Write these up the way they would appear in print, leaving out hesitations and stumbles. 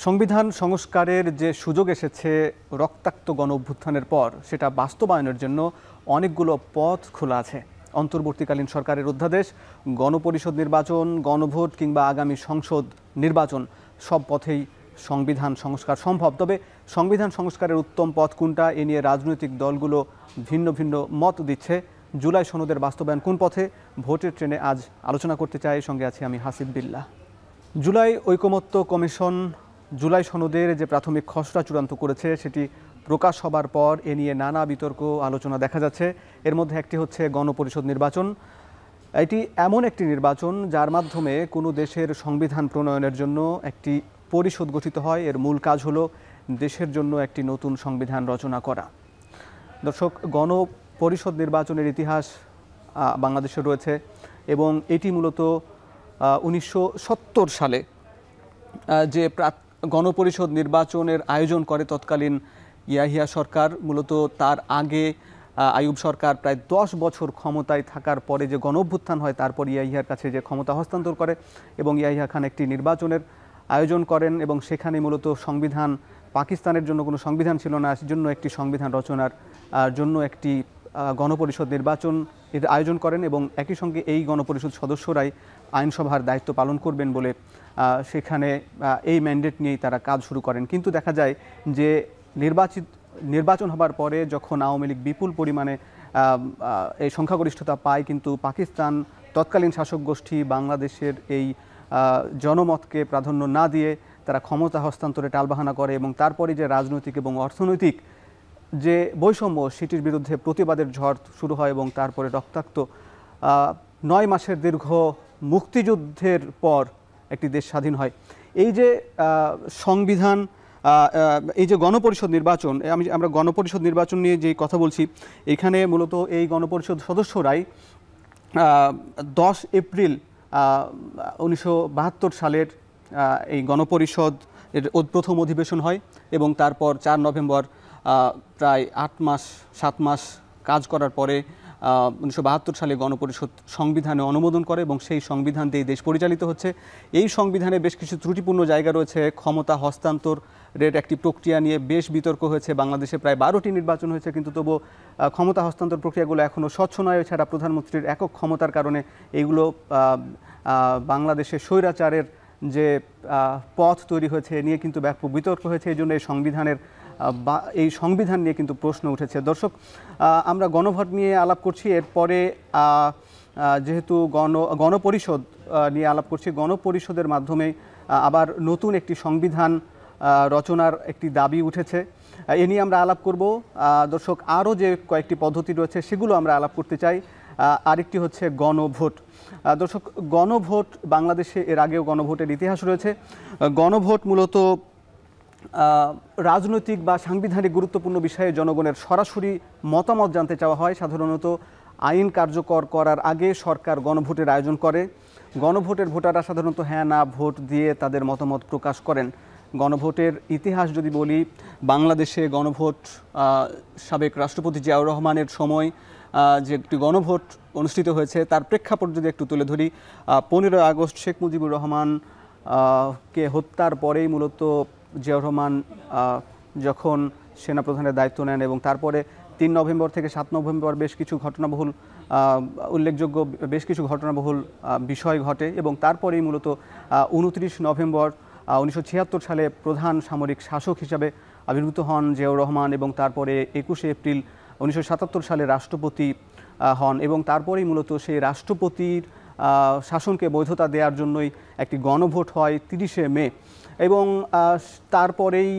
সংবিধান সংস্কারের যে সুযোগ এসেছে রক্তাক্ত গণ অভ্যুত্থানের পর সেটা বাস্তবায়নের জন্য অনেকগুলো পথ খোলা আছে। অন্তর্বর্তীকালীন সরকারের অধ্যাদেশ, গণপরিষদ নির্বাচন, গণভোট কিংবা আগামী সংসদ নির্বাচন সব পথেই সংবিধান সংস্কার সম্ভব। তবে সংবিধান সংস্কারের উত্তম পথ কোনটা এ নিয়ে রাজনৈতিক দলগুলো ভিন্ন ভিন্ন মত দিচ্ছে। জুলাই সনদের বাস্তবায়ন কোন পথে, ভোটের ট্রেনে আজ আলোচনা করতে চাই। সঙ্গে আছি আমি হাসিব বিল্লাহ। জুলাই ঐকমত্য কমিশন জুলাই সনদের যে প্রাথমিক খসড়া চূড়ান্ত করেছে সেটি প্রকাশ হবার পর এ নিয়ে নানা বিতর্ক আলোচনা দেখা যাচ্ছে। এর মধ্যে একটি হচ্ছে গণপরিষদ নির্বাচন। এটি এমন একটি নির্বাচন যার মাধ্যমে কোনো দেশের সংবিধান প্রণয়নের জন্য একটি পরিষদ গঠিত হয়। এর মূল কাজ হলো দেশের জন্য একটি নতুন সংবিধান রচনা করা। দর্শক, গণপরিষদ নির্বাচনের ইতিহাস বাংলাদেশে রয়েছে এবং এটি মূলত 1970 সালে যে গণপরিষদ নির্বাচনের আয়োজন করে তৎকালীন ইয়াহিয়া সরকার। মূলত তার আগে আইয়ুব সরকার প্রায় 10 বছর ক্ষমতায় থাকার পরে যে গণঅভ্যুত্থান হয় তারপর ইয়াহিয়ার কাছে যে ক্ষমতা হস্তান্তর করে এবং ইয়াহিয়া খান একটি নির্বাচনের আয়োজন করেন এবং সেখানে মূলত সংবিধান, পাকিস্তানের জন্য কোনো সংবিধান ছিল না, সেজন্য একটি সংবিধান রচনার জন্য একটি গণপরিষদ নির্বাচন এর আয়োজন করেন এবং একই সঙ্গে এই গণপরিষদ সদস্যরাই আইনসভার দায়িত্ব পালন করবেন বলে সেখানে এই ম্যান্ডেট নিয়েই তারা কাজ শুরু করেন। কিন্তু দেখা যায় যে নির্বাচন হবার পরে যখন আওয়ামী লীগ বিপুল পরিমাণে এই সংখ্যাগরিষ্ঠতা পায়, কিন্তু পাকিস্তান তৎকালীন শাসক গোষ্ঠী বাংলাদেশের এই জনমতকে প্রাধান্য না দিয়ে তারা ক্ষমতা হস্তান্তরে টালবাহানা করে এবং তারপরে যে রাজনৈতিক এবং অর্থনৈতিক যে বৈষম্য সেটির বিরুদ্ধে প্রতিবাদের ঝড় শুরু হয় এবং তারপরে রক্তাক্ত 9 মাসের দীর্ঘ মুক্তিযুদ্ধের পর একটি দেশ স্বাধীন হয়। এই যে সংবিধান, এই যে গণপরিষদ নির্বাচন, আমরা গণপরিষদ নির্বাচন নিয়ে যে কথা বলছি, এখানে মূলত এই গণপরিষদ সদস্যরাই 10 এপ্রিল 1972 সালের এই গণপরিষদ এর প্রথম অধিবেশন হয় এবং তারপর 4 নভেম্বর প্রায় 7 মাস কাজ করার পরে 1972 সালে গণপরিষদ সংবিধানে অনুমোদন করে এবং সেই সংবিধান দিয়ে দেশ পরিচালিত হচ্ছে। এই সংবিধানে বেশ কিছু ত্রুটিপূর্ণ জায়গা রয়েছে। ক্ষমতা হস্তান্তরের একটি প্রক্রিয়া নিয়ে বেশ বিতর্ক হয়েছে। বাংলাদেশে প্রায় 12টি নির্বাচন হয়েছে, কিন্তু তবুও ক্ষমতা হস্তান্তর প্রক্রিয়াগুলো এখনও স্বচ্ছ নয়। এছাড়া প্রধানমন্ত্রীর একক ক্ষমতার কারণে এইগুলো বাংলাদেশে স্বৈরাচারের যে পথ তৈরি হয়েছে এ নিয়ে কিন্তু ব্যাপক বিতর্ক হয়েছে। এই জন্য এই সংবিধান নিয়ে কিন্তু প্রশ্ন উঠেছে। দর্শক, আমরা গণভোট নিয়ে আলাপ করছি, এরপরে যেহেতু গণপরিষদ নিয়ে আলাপ করছি, গণপরিষদের মাধ্যমে আবার নতুন একটি সংবিধান রচনার একটি দাবি উঠেছে। এ নিয়ে আমরা আলাপ করব। দর্শক, আরও যে কয়েকটি পদ্ধতি রয়েছে সেগুলো আমরা আলাপ করতে চাই। আরেকটি হচ্ছে গণভোট। দর্শক, গণভোট বাংলাদেশে এর আগেও গণভোটের ইতিহাস রয়েছে। গণভোট মূলত রাজনৈতিক বা সাংবিধানিক গুরুত্বপূর্ণ বিষয়ে জনগণের সরাসরি মতামত জানতে চাওয়া হয়। সাধারণত আইন কার্যকর করার আগে সরকার গণভোটের আয়োজন করে। গণভোটের ভোটাররা সাধারণত হ্যাঁ না ভোট দিয়ে তাদের মতামত প্রকাশ করেন। গণভোটের ইতিহাস যদি বলি, বাংলাদেশে গণভোট সাবেক রাষ্ট্রপতি জিয়াউর রহমানের সময় যে একটি গণভোট অনুষ্ঠিত হয়েছে তার প্রেক্ষাপট যদি একটু তুলে ধরি, 15 আগস্ট শেখ মুজিবুর রহমান কে হত্যার পরেই মূলত জিয়াউর রহমান যখন সেনাপ্রধানের দায়িত্ব নেন এবং তারপরে 3 নভেম্বর থেকে 7 নভেম্বর বেশ কিছু ঘটনাবহুল উল্লেখযোগ্য বেশ কিছু ঘটনাবহুল বিষয় ঘটে এবং তারপরেই মূলত 29 নভেম্বর 1976 সালে প্রধান সামরিক শাসক হিসাবে আবির্ভূত হন জিয়াউর রহমান এবং তারপরে 21 এপ্রিল 1977 সালে রাষ্ট্রপতি হন এবং তারপরেই মূলত সেই রাষ্ট্রপতির শাসনকে বৈধতা দেওয়ার জন্যই একটি গণভোট হয় 30শে মে এবং তারপরেই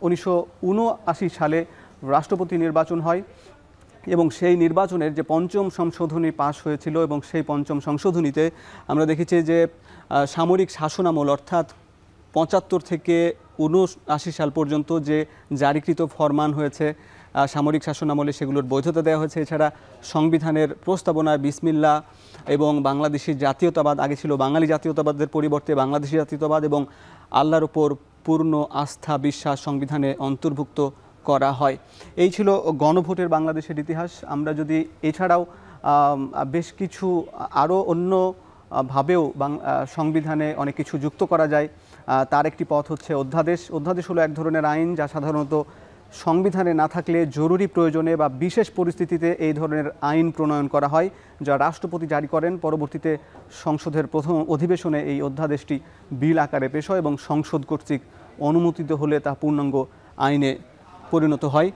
1979 সালে রাষ্ট্রপতি নির্বাচন হয় এবং সেই নির্বাচনের যে 5ম সংশোধনী পাশ হয়েছিল এবং সেই 5ম সংশোধনীতে আমরা দেখেছি যে সামরিক শাসনামল অর্থাৎ 75 থেকে 79 সাল পর্যন্ত যে জারিকৃত ফরমান হয়েছে সামরিক শাসনামলে সেগুলোর বৈধতা দেওয়া হয়েছে। এছাড়া সংবিধানের প্রস্তাবনায় বিসমিল্লাহ এবং বাংলাদেশি জাতীয়তাবাদ, আগে ছিল বাঙালি জাতীয়তাবাদের পরিবর্তে বাংলাদেশি জাতীয়তাবাদ এবং আল্লাহর ওপর পূর্ণ আস্থা বিশ্বাস সংবিধানে অন্তর্ভুক্ত করা হয়। এই ছিল গণভোটের বাংলাদেশের ইতিহাস। আমরা যদি এছাড়াও বেশ কিছু আরও অন্য ভাবেও সংবিধানে অনেক কিছু যুক্ত করা যায়। তার একটি পথ হচ্ছে অধ্যাদেশ। অধ্যাদেশ হলো এক ধরনের আইন যা সাধারণত সংবিধানে না থাকলে জরুরি প্রয়োজনে বা বিশেষ পরিস্থিতিতে এই ধরনের আইন প্রণয়ন করা হয়, যা রাষ্ট্রপতি জারি করেন। পরবর্তীতে সংসদের প্রথম অধিবেশনে এই অধ্যাদেশটি বিল আকারে পেশ হয় এবং সংসদ কর্তৃক অনুমোদিত হলে তা পূর্ণাঙ্গ আইনে পরিণত হয়।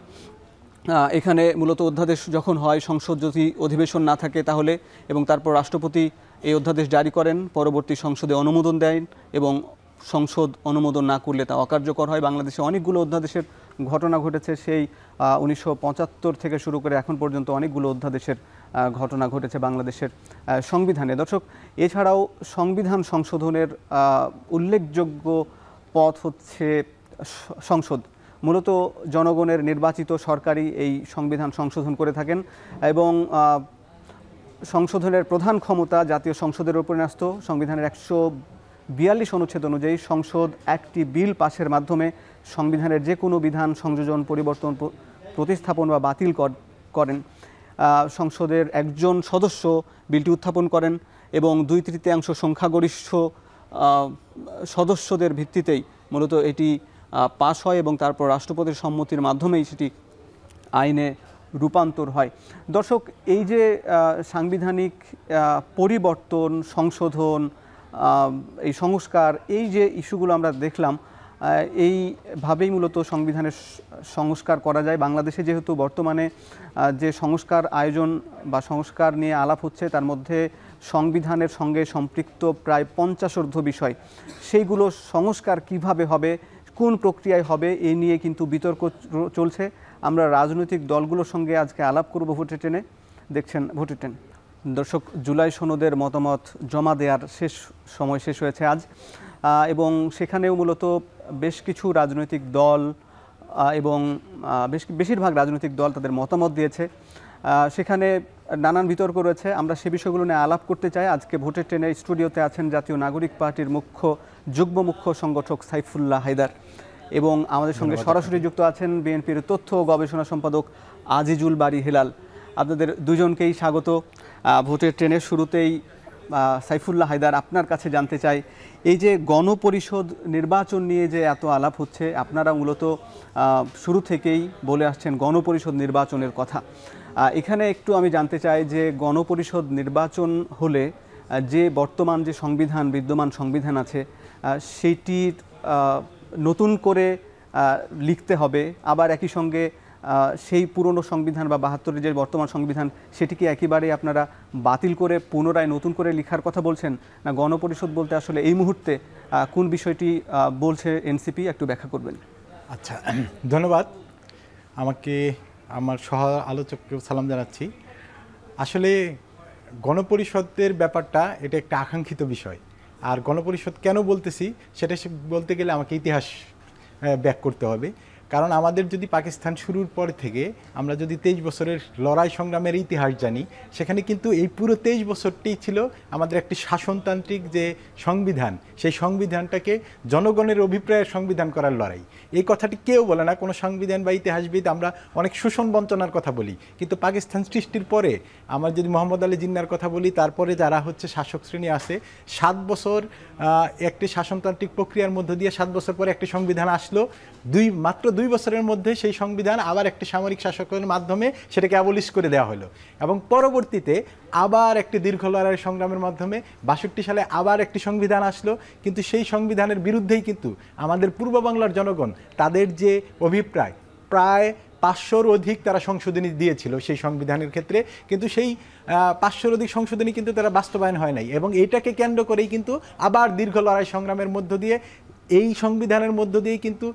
এখানে মূলত অধ্যাদেশ যখন হয়, সংসদ যদি অধিবেশন না থাকে তাহলে, এবং তারপর রাষ্ট্রপতি এই অধ্যাদেশ জারি করেন, পরবর্তী সংসদে অনুমোদন দেন এবং সংসদ অনুমোদন না করলে তা অকার্যকর হয়। বাংলাদেশে অনেকগুলো অধ্যাদেশের ঘটনা ঘটেছে, সেই 1975 থেকে শুরু করে এখন পর্যন্ত অনেকগুলো অধ্যাদেশের ঘটনা ঘটেছে বাংলাদেশের সংবিধানে। দর্শক, এছাড়াও সংবিধান সংশোধনের উল্লেখযোগ্য পথ হচ্ছে সংসদ। মূলত জনগণের নির্বাচিত সরকারই এই সংবিধান সংশোধন করে থাকেন এবং সংশোধনের প্রধান ক্ষমতা জাতীয় সংসদের উপর ন্যস্ত। সংবিধানের 142 অনুচ্ছেদ অনুযায়ী সংসদ একটি বিল পাশের মাধ্যমে সংবিধানের যে কোনো বিধান সংযোজন, পরিবর্তন, প্রতিস্থাপন বা বাতিল করেন। সংসদের একজন সদস্য বিলটি উত্থাপন করেন এবং 2/3 সংখ্যাগরিষ্ঠ সদস্যদের ভিত্তিতেই মূলত এটি পাশ হয় এবং তারপর রাষ্ট্রপতির সম্মতির মাধ্যমেই সেটি আইনে রূপান্তর হয়। দর্শক, এই যে সাংবিধানিক পরিবর্তন, সংশোধন, এই সংস্কার, এই যে ইস্যুগুলো আমরা দেখলাম, এইভাবেই মূলত সংবিধানের সংস্কার করা যায়। বাংলাদেশে যেহেতু বর্তমানে যে সংস্কার আয়োজন বা সংস্কার নিয়ে আলাপ হচ্ছে, তার মধ্যে সংবিধানের সঙ্গে সম্পৃক্ত প্রায় 50 বিষয়, সেইগুলো সংস্কার কিভাবে হবে, কোন প্রক্রিয়ায় হবে, এই নিয়ে কিন্তু বিতর্ক চলছে। আমরা রাজনৈতিক দলগুলোর সঙ্গে আজকে আলাপ করব ভোটের ট্রেনে। দেখছেন ভোটের ট্রেন। দর্শক, জুলাই সনদের মতামত জমা দেওয়ার সময় শেষ হয়েছে আজ, এবং সেখানেও মূলত বেশ কিছু রাজনৈতিক দল এবং বেশিরভাগ রাজনৈতিক দল তাদের মতামত দিয়েছে। সেখানে নানান বিতর্ক রয়েছে। আমরা সে বিষয়গুলো নিয়ে আলাপ করতে চাই। আজকে ভোটের ট্রেনের স্টুডিওতে আছেন জাতীয় নাগরিক পার্টির যুগ্ম মুখ্য সংগঠক সাইফুল্লাহ হায়দার, এবং আমাদের সঙ্গে সরাসরি যুক্ত আছেন বিএনপির তথ্য ও গবেষণা সম্পাদক আজিজুল বারী হেলাল। আপনাদের দুজনকেই স্বাগত। ভোটের ট্রেনের শুরুতেই সাইফুল্লাহ হায়দার, আপনার কাছে জানতে চাই, এই যে গণপরিষদ নির্বাচন নিয়ে যে এত আলাপ হচ্ছে, আপনারা মূলত শুরু থেকেই বলে আসছেন গণপরিষদ নির্বাচনের কথা। এখানে একটু আমি জানতে চাই যে গণপরিষদ নির্বাচন হলে যে বর্তমান যে সংবিধান, বিদ্যমান সংবিধান আছে, সেইটির নতুন করে লিখতে হবে, আবার একই সঙ্গে সেই পুরনো সংবিধান বা 72-এর যে বর্তমান সংবিধান, সেটিকে একেবারে আপনারা বাতিল করে পুনরায় নতুন করে লেখার কথা বলছেন, না গণপরিষদ বলতে আসলে এই মুহূর্তে কোন বিষয়টি বলছে এনসিপি, একটু ব্যাখ্যা করবেন? আচ্ছা, ধন্যবাদ। আমাকে আমার সহ আলোচককে সালাম জানাচ্ছি। আসলে গণপরিষদের ব্যাপারটা এটা একটা আকাঙ্ক্ষিত বিষয়, আর গণপরিষদ কেন বলতেছি সেটা বলতে গেলে আমাকে ইতিহাস ব্যাক করতে হবে। কারণ আমাদের যদি পাকিস্তান শুরুর পর থেকে আমরা যদি 23 বছরের লড়াই সংগ্রামের ইতিহাস জানি, সেখানে কিন্তু এই পুরো 23 বছরটি ছিল আমাদের একটি শাসনতান্ত্রিক যে সংবিধান, সেই সংবিধানটাকে জনগণের অভিপ্রায়ের সংবিধান করার লড়াই। এই কথাটি কেউ বলে না, কোনো সংবিধান বা ইতিহাসবিদ। আমরা অনেক শোষণ বঞ্চনার কথা বলি, কিন্তু পাকিস্তান সৃষ্টির পরে আমরা যদি মোহাম্মদ আলী জিন্নার কথা বলি, তারপরে যারা হচ্ছে শাসক শ্রেণী আছে, 7 বছর একটি শাসনতান্ত্রিক প্রক্রিয়ার মধ্য দিয়ে 7 বছর পরে একটি সংবিধান আসলো। মাত্র 2 বছরের মধ্যে সেই সংবিধান আবার একটি সামরিক শাসকের মাধ্যমে সেটাকে অ্যাবলিশ করে দেওয়া হলো, এবং পরবর্তীতে আবার একটি দীর্ঘ লড়াই সংগ্রামের মাধ্যমে 62 সালে আবার একটি সংবিধান আসলো। কিন্তু সেই সংবিধানের বিরুদ্ধেই কিন্তু আমাদের পূর্ব বাংলার জনগণ তাদের যে অভিপ্রায়, প্রায় 500-র অধিক তারা সংশোধনী দিয়েছিল সেই সংবিধানের ক্ষেত্রে, কিন্তু সেই 500-র অধিক সংশোধনী কিন্তু তারা বাস্তবায়ন হয় নাই, এবং এইটাকে কেন্দ্র করেই কিন্তু আবার দীর্ঘ লড়াই সংগ্রামের মধ্য দিয়ে এই সংবিধানের মধ্য দিয়ে কিন্তু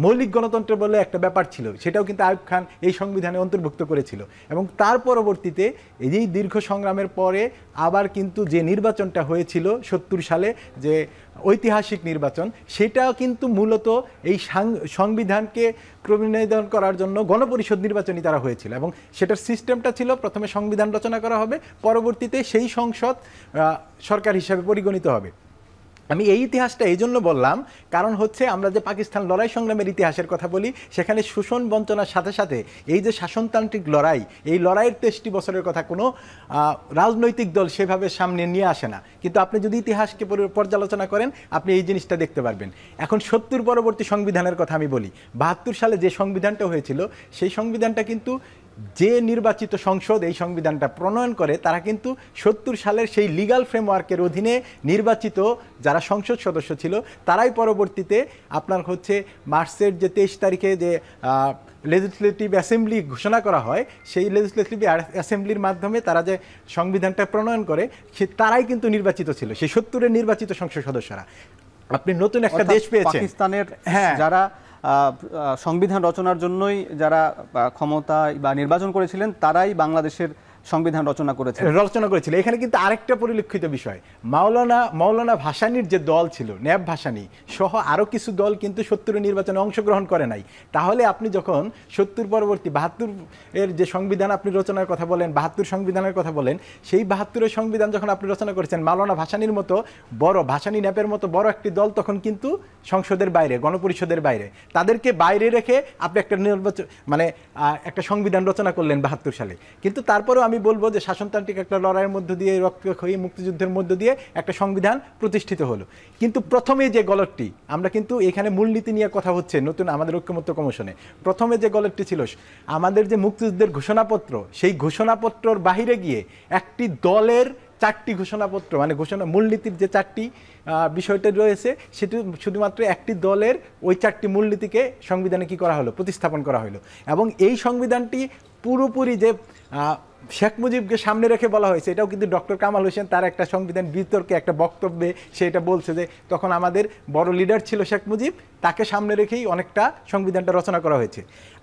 মৌলিক গণতন্ত্র বলে একটা ব্যাপার ছিল, সেটাও কিন্তু আইয়ুব খান এই সংবিধানে অন্তর্ভুক্ত করেছিল। এবং তার পরবর্তীতে এই দীর্ঘ সংগ্রামের পরে আবার কিন্তু যে নির্বাচনটা হয়েছিল 70 সালে, যে ঐতিহাসিক নির্বাচন, সেটাও কিন্তু মূলত এই সংবিধানকে প্রণয়ন করার জন্য গণপরিষদ নির্বাচনই তারা হয়েছিল, এবং সেটার সিস্টেমটা ছিল প্রথমে সংবিধান রচনা করা হবে, পরবর্তীতে সেই সংসদ সরকার হিসাবে পরিগণিত হবে। আমি এই ইতিহাসটা এই জন্য বললাম, কারণ হচ্ছে আমরা যে পাকিস্তান লড়াই সংগ্রামের ইতিহাসের কথা বলি, সেখানে শোষণ বঞ্চনার সাথে সাথে এই যে শাসনতান্ত্রিক লড়াই, এই লড়াইয়ের 63 বছরের কথা কোনো রাজনৈতিক দল সেভাবে সামনে নিয়ে আসে না। কিন্তু আপনি যদি ইতিহাসকে পর্যালোচনা করেন, আপনি এই জিনিসটা দেখতে পারবেন। এখন 70 পরবর্তী সংবিধানের কথা আমি বলি। 72 সালে যে সংবিধানটা হয়েছিল, সেই সংবিধানটা কিন্তু যে নির্বাচিত সংসদ এই সংবিধানটা প্রণয়ন করে, তারা কিন্তু 70 সালের সেই লিগ্যাল ফ্রেমওয়ার্কের অধীনে নির্বাচিত যারা সংসদ সদস্য ছিল, তারাই পরবর্তীতে আপনার হচ্ছে মার্চের যে 23 তারিখে যে লেজিসলেটিভ অ্যাসেম্বলি ঘোষণা করা হয়, সেই লেজিসলেটিভ অ্যাসেম্বলির মাধ্যমে তারা যে সংবিধানটা প্রণয়ন করে, তারাই কিন্তু নির্বাচিত ছিল, সেই 70-এর নির্বাচিত সংসদ সদস্যরা। আপনি নতুন একটা দেশ পেয়েছেন। পাকিস্তানের যারা সংবিধান রচনার জন্যই যারা ক্ষমতায় বা নির্বাচন করেছিলেন, তারাই বাংলাদেশের সংবিধান রচনা করেছিল। এখানে কিন্তু আরেকটা পরিলক্ষিত বিষয়, মাওলানা ভাসানীর যে দল ছিল, ন্যাব ভাসানী সহ আরও কিছু দল কিন্তু 70-এর নির্বাচনে অংশগ্রহণ করে নাই। তাহলে আপনি যখন 70 পরবর্তী 72-এর যে সংবিধান আপনি রচনার কথা বলেন, 72 সংবিধানের কথা বলেন, সেই 72-এর সংবিধান যখন আপনি রচনা করেছেন, মাওলানা ভাসানীর মতো বড়, ভাসানী ন্যাপের মতো বড় একটি দল তখন কিন্তু সংসদের বাইরে, গণপরিষদের বাইরে, তাদেরকে বাইরে রেখে আপনি একটা নির্বাচন একটা সংবিধান রচনা করলেন 72 সালে। কিন্তু তারপরেও আমি বলবো যে শাসনতান্ত্রিক একটা লড়াইয়ের মধ্য দিয়ে, রক্তক্ষয়ী মুক্তিযুদ্ধের মধ্য দিয়ে একটা সংবিধান প্রতিষ্ঠিত হলো। কিন্তু প্রথমে যে গলতটি, আমরা কিন্তু এখানে মূলনীতি নিয়ে কথা হচ্ছে নতুন আমাদের ঐক্যমত্য কমিশনে, প্রথমে যে গলতটি ছিল আমাদের যে মুক্তিযুদ্ধের ঘোষণাপত্র, সেই ঘোষণাপত্রর বাহিরে গিয়ে একটি দলের 4টি ঘোষণাপত্র, মূলনীতির যে 4টি বিষয়টা রয়েছে, সেটি শুধুমাত্র একটি দলের ওই 4টি মূলনীতিকে সংবিধানে কি করা হলো, প্রতিস্থাপন করা হলো। এবং এই সংবিধানটি পুরোপুরি যে শেখ মুজিবকে সামনে রেখে বলা হয়েছে, এটাও কিন্তু ডক্টর কামাল হোসেন তার একটা সংবিধান বিতর্কে একটা বক্তব্যে সেটা বলছে যে তখন আমাদের বড় লিডার ছিল শেখ মুজিব, তাকে সামনে রেখেই অনেকটা সংবিধানটা রচনা করা হয়েছে।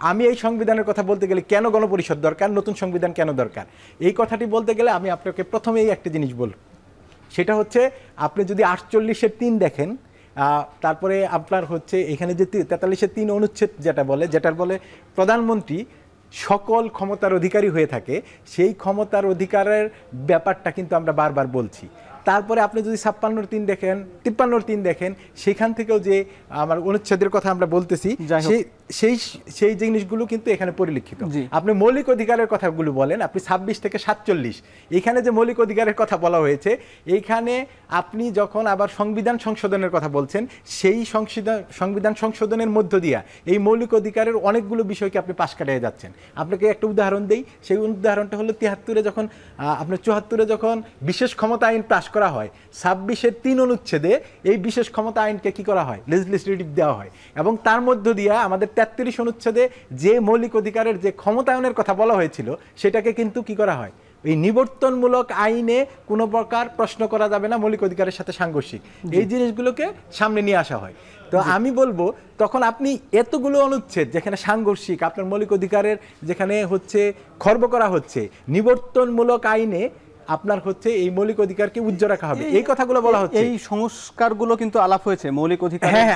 আমি এই সংবিধানের কথা বলতে গেলে কেন গণপরিষদ দরকার, নতুন সংবিধান কেন দরকার, এই কথাটি বলতে গেলে আমি আপনাকে প্রথমেই একটা জিনিস বলব, সেটা হচ্ছে আপনি যদি 48-এর 3 দেখেন, তারপরে আপনার হচ্ছে এখানে যে 43-এর 3 অনুচ্ছেদ যেটার বলে প্রধানমন্ত্রী সকল ক্ষমতার অধিকারী হয়ে থাকে, সেই ক্ষমতার অধিকারের ব্যাপারটা কিন্তু আমরা বারবার বলছি। তারপরে আপনি যদি 56-এর 3 দেখেন, 53-এর 3 দেখেন, সেখান থেকেও যে আমার অনুচ্ছেদের কথা আমরা বলতেছি, সেই জিনিসগুলো কিন্তু এখানে পরিলক্ষিত। আপনি মৌলিক অধিকারের কথাগুলো বলেন, আপনি 26 থেকে 47 এখানে যে মৌলিক অধিকারের কথা বলা হয়েছে, এইখানে আপনি যখন আবার সংবিধান সংশোধনের কথা বলছেন, সেই সংবিধান সংশোধনের মধ্য দিয়া এই মৌলিক অধিকারের অনেকগুলো বিষয়কে আপনি পাশ কাটিয়ে যাচ্ছেন। আপনাকে একটা উদাহরণ দেই, সেই উদাহরণটা হলো 73-এ যখন আপনার 74-এ যখন বিশেষ ক্ষমতা আইন পাশ করা হয়, 26-এর 3 অনুচ্ছেদে এই বিশেষ ক্ষমতা আইনকে কি করা হয়, লেজিসলেটিভ দেওয়া হয়। এবং তার মধ্য দিয়ে আমাদের 33 অনুচ্ছেদে যে মৌলিক অধিকারের যে ক্ষমতায়নের কথা বলা হয়েছিল, সেটাকে কিন্তু কি করা হয়, এই নিবর্তনমূলক আইনে কোনো প্রকার প্রশ্ন করা যাবে না, মৌলিক অধিকারের সাথে সাংঘর্ষিক, এই জিনিসগুলোকে সামনে নিয়ে আসা হয়। তো আমি বলবো তখন আপনি এতগুলো অনুচ্ছেদ যেখানে সাংঘর্ষিক, আপনার মৌলিক অধিকারের যেখানে হচ্ছে খর্ব করা হচ্ছে, নিবর্তনমূলক আইনে আপনার হচ্ছে এই মৌলিক অধিকারকে উজ্জ্বল রাখা হবে, এই কথাগুলো বলা হচ্ছে। এই সংস্কারগুলো কিন্তু আলাপ হয়েছে মৌলিক অধিকার। হ্যাঁ,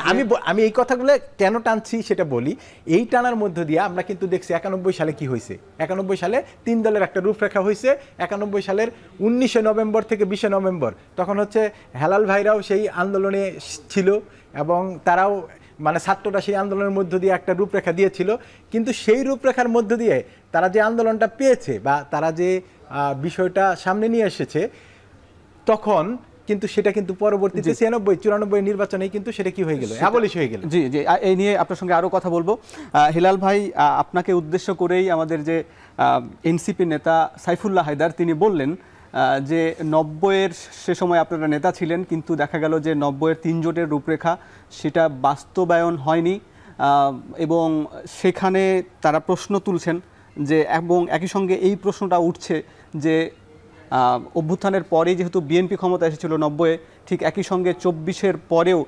আমি এই কথাগুলো কেন টানছি সেটা বলি। এই টানার মধ্য দিয়ে আমরা কিন্তু দেখছি 91 সালে কি হয়েছে। 91 সালে 3 দলের একটা রূপরেখা হয়েছে। 91 সালের 19 নভেম্বর থেকে 20 নভেম্বর, তখন হচ্ছে হেলাল ভাইরাও সেই আন্দোলনে ছিল এবং তারাও ছাত্ররা সেই আন্দোলনের মধ্য দিয়ে একটা রূপরেখা দিয়েছিল। কিন্তু সেই রূপরেখার মধ্য দিয়ে তারা যে আন্দোলনটা পেয়েছে বা তারা যে বিষয়টা সামনে নিয়ে এসেছে, তখন কিন্তু সেটা কিন্তু পরবর্তীতে 96-94 নির্বাচনে কিন্তু সেটা কি হয়ে গেল, অ্যাবলিশ হয়ে গেল। জি, এই নিয়ে আপনার সঙ্গে আরো কথা বলবো। হিলাল ভাই, আপনাকে উদ্দেশ্য করেই আমাদের যে এনসিপি নেতা সাইফুল্লাহ হায়দার, তিনি বললেন যে 90-এর সে সময় আপনারা নেতা ছিলেন, কিন্তু দেখা গেল যে 90-এর 3 জোটের রূপরেখা সেটা বাস্তবায়ন হয়নি, এবং সেখানে তারা প্রশ্ন তুলছেন যে, এবং একই সঙ্গে এই প্রশ্নটা উঠছে যে অভ্যুত্থানের পরেই যেহেতু বিএনপি ক্ষমতা এসেছিল 90-এ, ঠিক একই সঙ্গে 24-এর পরেও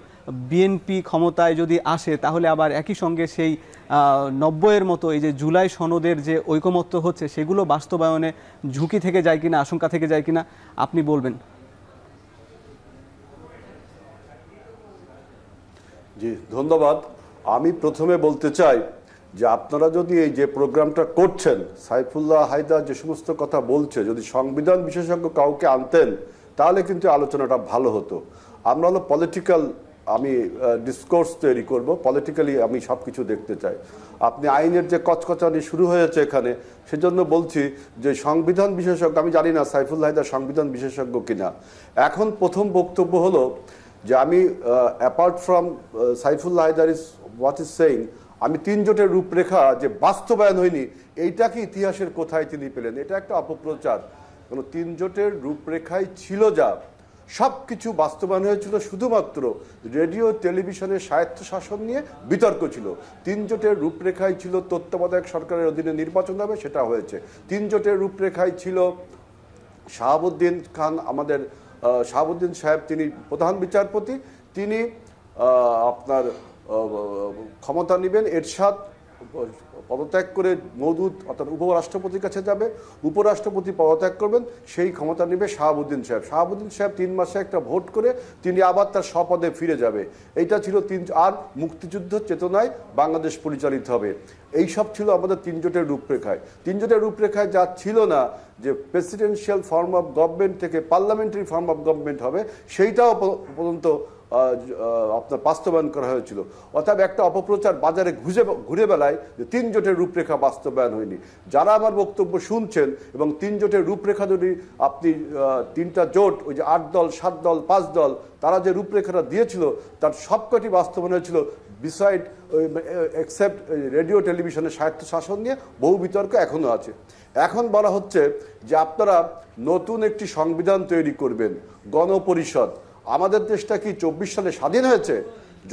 বিএনপি ক্ষমতায় যদি আসে, তাহলে আবার একই সঙ্গে সেই 90-এর মতো এই যে জুলাই সনদের যে ঐকমত্য হচ্ছে, সেগুলো বাস্তবায়নে ঝুঁকি থেকে যায় কিনা, আশঙ্কা থেকে যায় কিনা, আপনি বলবেন। জি, ধন্যবাদ। আমি প্রথমে বলতে চাই যে আপনারা যদি এই যে প্রোগ্রামটা করছেন, সাইফুল্লাহ হায়দার যে সমস্ত কথা বলছে, যদি সংবিধান বিশেষজ্ঞ কাউকে আনতেন তাহলে কিন্তু আলোচনাটা ভালো হতো। আমরা হলো পলিটিক্যাল, আমি ডিসকোর্স তৈরি করব, পলিটিক্যালি আমি সব কিছু দেখতে চাই। আপনি আইনের যে কচকচানি শুরু হয়েছে এখানে, সেজন্য বলছি যে সংবিধান বিশেষজ্ঞ, আমি জানি না সাইফুল্লাহ হায়দার সংবিধান বিশেষজ্ঞ কিনা। এখন প্রথম বক্তব্য হলো যে আমি apart from Saifullah Haider is what is saying, আমি 3 জোটের রূপরেখা যে বাস্তবায়ন হয়নি, এইটাকে ইতিহাসের কোথায় তিনি পেলেন? এটা একটা অপপ্রচার। কারণ 3 জোটের রূপরেখায় ছিল যা সব কিছু বাস্তবায়ন হয়েছিল, শুধুমাত্র রেডিও টেলিভিশনের স্বায়ত্তশাসন নিয়ে বিতর্ক ছিল। 3 জোটের রূপরেখায় ছিল তত্ত্বাবধায়ক সরকারের অধীনে নির্বাচন হবে, সেটা হয়েছে। 3 জোটের রূপরেখায় ছিল শাহাবুদ্দিন খান, আমাদের শাহাবুদ্দিন সাহেব, তিনি প্রধান বিচারপতি, তিনি আপনার ক্ষমতা নেবেন, এরশাদ পদত্যাগ করে মওদুদ অর্থাৎ উপরাষ্ট্রপতির কাছে যাবে, উপরাষ্ট্রপতি পদত্যাগ করবেন, সেই ক্ষমতা নেবে শাহাবুদ্দিন সাহেব। শাহাবুদ্দিন সাহেব 3 মাসে একটা ভোট করে তিনি আবার তার স্বপদে ফিরে যাবে। এইটা ছিল আর মুক্তিযুদ্ধ চেতনায় বাংলাদেশ পরিচালিত হবে। এই সব ছিল আমাদের 3 জোটের রূপরেখায়। 3 জোটের রূপরেখায় যা ছিল না যে প্রেসিডেন্সিয়াল ফর্ম অফ গভর্নমেন্ট থেকে পার্লামেন্টারি ফর্ম অফ গভর্নমেন্ট হবে, সেইটাও পর্যন্ত আপনার বাস্তবায়ন করা হয়েছিল। অর্থাৎ একটা অপপ্রচার বাজারে ঘুরে বেড়ায় যে 3 জোটের রূপরেখা বাস্তবায়ন হয়নি। যারা আমার বক্তব্য শুনছেন এবং 3 জোটের রূপরেখা যদি আপনি 3টা জোট, ওই যে 8 দল 7 দল 5 দল, তারা যে রূপরেখাটা দিয়েছিল তার সবকটি বাস্তবায়ন হয়েছিল, বিসাইড এক্সেপ্ট রেডিও টেলিভিশনের স্বায়ত্তশাসন নিয়ে বহু বিতর্ক এখনো আছে। এখন বলা হচ্ছে যে আপনারা নতুন একটি সংবিধান তৈরি করবেন, গণপরিষদ। আমাদের দেশটা কি 24 সালে স্বাধীন হয়েছে?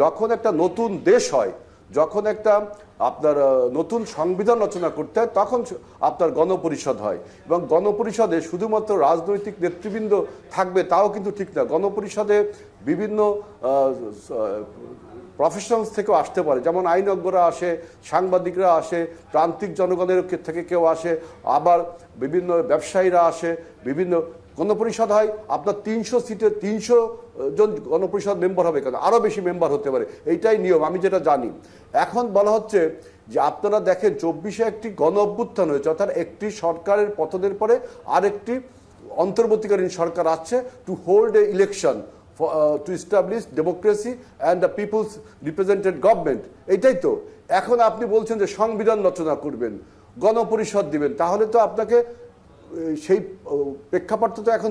যখন একটা নতুন দেশ হয়, যখন একটা আপনার নতুন সংবিধান রচনা করতে হয়, তখন আপনার গণপরিষদ হয়। এবং গণপরিষদে শুধুমাত্র রাজনৈতিক নেতৃবৃন্দ থাকবে তাও কিন্তু ঠিক না। গণপরিষদে বিভিন্ন প্রফেশনালস থেকেও আসতে পারে, যেমন আইনজ্ঞরা আসে, সাংবাদিকরা আসে, প্রান্তিক জনগণের থেকে কেউ আসে, আবার বিভিন্ন ব্যবসায়ীরা আসে। বিভিন্ন গণপরিষদ হয় আপনার 300 সিটে 300 জন গণপরিষদ মেম্বার হবে, কেন আরও বেশি মেম্বার হতে পারে, এইটাই নিয়ম, আমি যেটা জানি। এখন বলা হচ্ছে যে আপনারা দেখেন 24-এ একটি গণ অভ্যুত্থান হয়েছে, অর্থাৎ একটি সরকারের পতনের পরে আরেকটি অন্তর্বর্তীকালীন সরকার আসছে to hold a election to establish democracy and the peoples represented government. এইটাই তো। এখন আপনি বলছেন যে সংবিধান রচনা করবেন, গণপরিষদ দিবেন, তাহলে তো আপনাকে সেই প্রেক্ষাপট তো এখন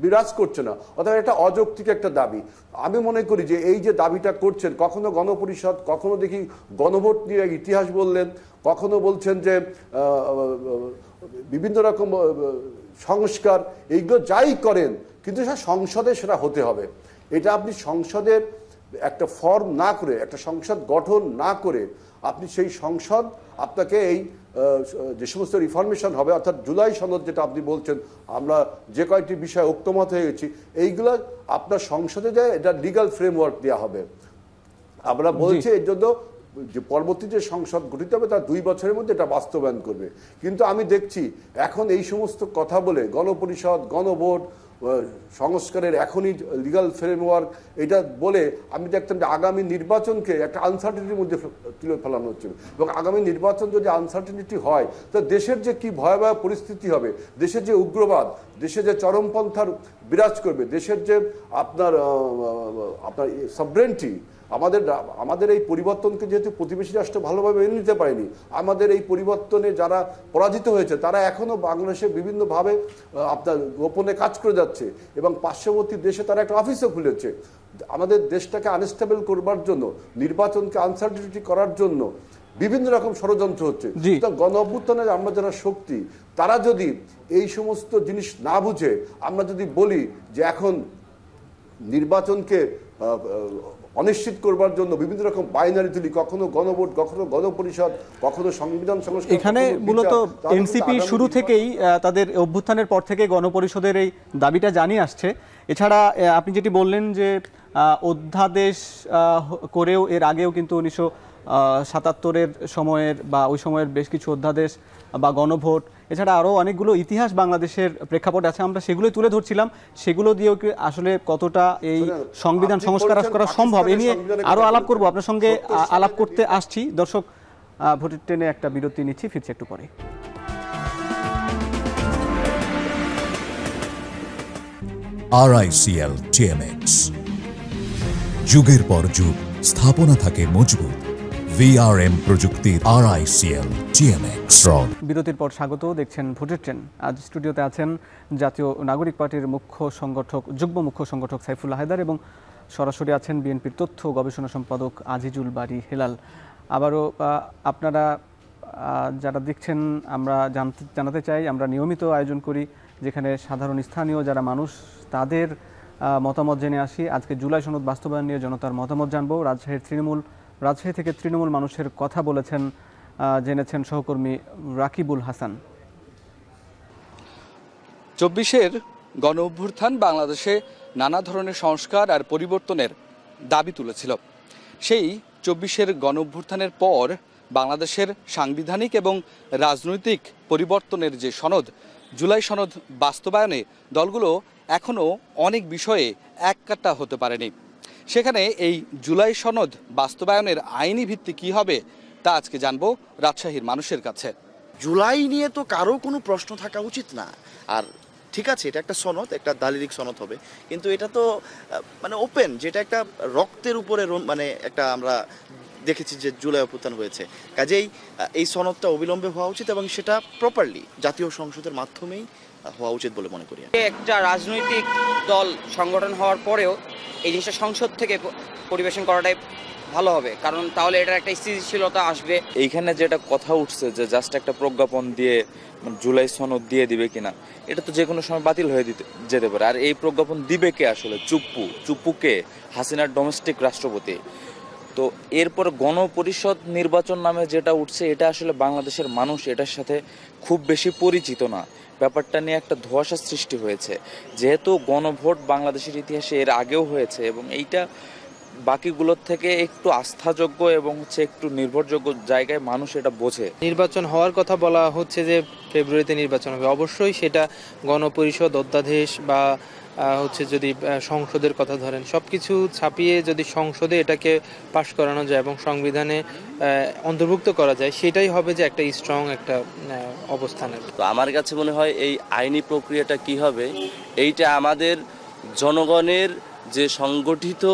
বিরাজ করছে না, অর্থাৎ এটা অযৌক্তিক একটা দাবি। আমি মনে করি যে এই যে দাবিটা করছেন, কখনো গণপরিষদ, কখনো দেখি গণভোট নিয়ে ইতিহাস বললেন, কখনো বলছেন যে বিভিন্ন রকম সংস্কার, এইগুলো যাই করেন কিন্তু সেটা সংসদে সেটা হতে হবে। এটা আপনি সংসদের একটা ফর্ম না করে, একটা সংসদ গঠন না করে আপনি সেই সংসদ আপনাকে এই যে সমস্ত রিফরমেশন হবে, অর্থাৎ জুলাই সনদ যেটা আপনি বলছেন, আমরা যে কয়েকটি বিষয়ে ঐক্যমত হয়ে গেছি, এইগুলো আপনার সংসদে যায় এটা লিগাল ফ্রেমওয়ার্ক দেওয়া হবে। আমরা বলছি এর জন্য যে পরবর্তী যে সংসদ গঠিত হবে তার 2 বছরের মধ্যে এটা বাস্তবায়ন করবে। কিন্তু আমি দেখছি এখন এই সমস্ত কথা বলে গণপরিষদ, গণভোট, সংস্কারের এখনই লিগাল ফ্রেমওয়ার্ক, এটা বলে আমি দেখতাম যে আগামী নির্বাচনকে একটা আনসার্টেনিটির মধ্যে তুলে ফেলানো হচ্ছে। এবং আগামী নির্বাচন যদি আনসার্টেনিটি হয় তো দেশের যে কি ভয়াবহ পরিস্থিতি হবে, দেশের যে উগ্রবাদ, দেশে যে চরমপন্থার বিরাজ করবে, দেশের যে আপনার সভরেন্টি, আমাদের এই পরিবর্তনকে যেহেতু প্রতিবেশী রাষ্ট্র ভালোভাবে মেনে নিতে পারেনি, আমাদের এই পরিবর্তনে যারা পরাজিত হয়েছে তারা এখনও বাংলাদেশে বিভিন্নভাবে আপনার গোপনে কাজ করে যাচ্ছে এবং পার্শ্ববর্তী দেশে তারা একটা অফিসও খুলেছে আমাদের দেশটাকে আনস্টেবল করবার জন্য, নির্বাচনকে আনসার্টেনিটি করার জন্য বিভিন্ন রকম ষড়যন্ত্র হচ্ছে। গণ অভ্যুত্থানের আমরা যারা শক্তি, তারা যদি এই সমস্ত জিনিস না বুঝে আমরা যদি বলি যে এখন নির্বাচনকে অনিশ্চিত করবার জন্য বিভিন্ন রকম বাইনারি তুলি, কখনো গণভোট, কখনো গণপরিষদ, কখনো সংবিধান সংস্কার, এখানে মূলত এনসিপি শুরু থেকেই তাদের অভ্যুত্থানের পর থেকে গণপরিষদের এই দাবিটা জানিয়ে আসছে। এছাড়া আপনি যেটি বললেন যে অধ্যাদেশ করেও এর আগেও কিন্তু 1977-এর সময়ের বা ওই সময়ের বেশ কিছু অধ্যাদেশ বা গণভোট, এছাড়া আরও অনেকগুলো ইতিহাস বাংলাদেশের প্রেক্ষাপট আছে, আমরা সেগুলোই তুলে ধরছিলাম। সেগুলো দিয়েও কি আসলে কতটা এই সংবিধান সংস্কার করা সম্ভব, এ নিয়ে আরও আলাপ করব, আপনার সঙ্গে আলাপ করতে আসছি। দর্শক, ভোটের ট্রেনে একটা বিরতি নিচ্ছি, ফিরছি একটু পরে। RICL TMX, যুগের পর যুগ স্থাপনা থাকে মজবুত। VRM প্রযুক্তির RICL TMX রড। বিরতির পর স্বাগত, দেখছেন ভোটের ট্রেন। আজ স্টুডিওতে আছেন জাতীয় নাগরিক পার্টির যুগ্ম মুখ্য সংগঠক সাইফুল্লাহ হায়দার এবং সরাসরি আছেন বিএনপির তথ্য গবেষণা সম্পাদক আজিজুল বারী হেলাল। আবারও আপনারা যারা দেখছেন, আমরা জানাতে চাই, আমরা নিয়মিত আয়োজন করি যেখানে সাধারণ স্থানীয় যারা মানুষ তাদের মতামত জেনে আসি। আজকে জুলাই সনদ বাস্তবায়ন নিয়ে জনতার মতামত জানবো। রাজশাহী থেকে তৃণমূল মানুষের কথা জেনেছেন সহকর্মী রাকিবুল হাসান। ২৪-এর গণ অভ্যুত্থান বাংলাদেশে নানা ধরনের সংস্কার আর পরিবর্তনের দাবি তুলেছিল। সেই ২৪-এর গণ অভ্যুত্থানের পর বাংলাদেশের সাংবিধানিক এবং রাজনৈতিক পরিবর্তনের যে সনদ, জুলাই সনদ বাস্তবায়নে দলগুলো এখনও অনেক বিষয়ে এককাট্টা হতে পারেনি। সেখানে এই জুলাই সনদ বাস্তবায়নের আইনি ভিত্তি কী হবে তা আজকে জানবো রাজশাহীর মানুষের কাছে। জুলাই নিয়ে তো কারো কোনো প্রশ্ন থাকা উচিত না। আর ঠিক আছে, এটা একটা সনদ, একটা দালিলিক সনদ হবে, কিন্তু এটা তো মানে ওপেন, যেটা একটা রক্তের উপরে মানে একটা আমরা দেখেছি যে জুলাই অভ্যুত্থান হয়েছে। কাজেই এই সনদটা অবিলম্বে হওয়া উচিত এবং সেটা প্রপারলি জাতীয় সংসদের মাধ্যমেই হওয়া উচিত বলে মনে করি। একটা রাজনৈতিক দল সংগঠন হওয়ার পরেও এই জিনিসটা সংসদ থেকে পরিবেশন করাটাই ভালো হবে, কারণ তাহলে এটার একটা স্থিতিশীলতা আসবে। এইখানে যেটা কথা উঠছে যে জাস্ট একটা প্রজ্ঞাপন দিয়ে জুলাই সনদ দিয়ে দিবে কিনা, এটা তো যে কোনো সময় বাতিল হয়ে যেতে পারে। আর এই প্রজ্ঞাপন দিবে কে আসলে? চুপ্পুকে, হাসিনার ডোমেস্টিক রাষ্ট্রপতি। তো এরপর গণপরিষদ নির্বাচন নামে যেটা উঠছে, এটা আসলে বাংলাদেশের মানুষ এটার সাথে খুব বেশি পরিচিত না। ব্যাপারটা নিয়ে একটা ধোঁয়াশা সৃষ্টি হয়েছে, যেহেতু গণভোট বাংলাদেশের ইতিহাসে এর আগেও হয়েছে এবং এইটা বাকিগুলোর থেকে একটু আস্থাযোগ্য এবং একটু নির্ভরযোগ্য জায়গায় মানুষ এটা বোঝে। নির্বাচন হওয়ার কথা বলা হচ্ছে যে ফেব্রুয়ারিতে নির্বাচন হবে, অবশ্যই সেটা গণপরিষদ অধ্যাদেশ বা যদি সংসদের কথা ধরেন, সবকিছু ছাপিয়ে যদি সংসদে এটাকে পাশ করানো যায় এবং সংবিধানে অন্তর্ভুক্ত করা যায়, সেটাই হবে যে একটা স্ট্রং একটা অবস্থানের। তো আমার কাছে মনে হয় এই আইনি প্রক্রিয়াটা কি হবে, এইটা আমাদের জনগণের যে সংগঠিত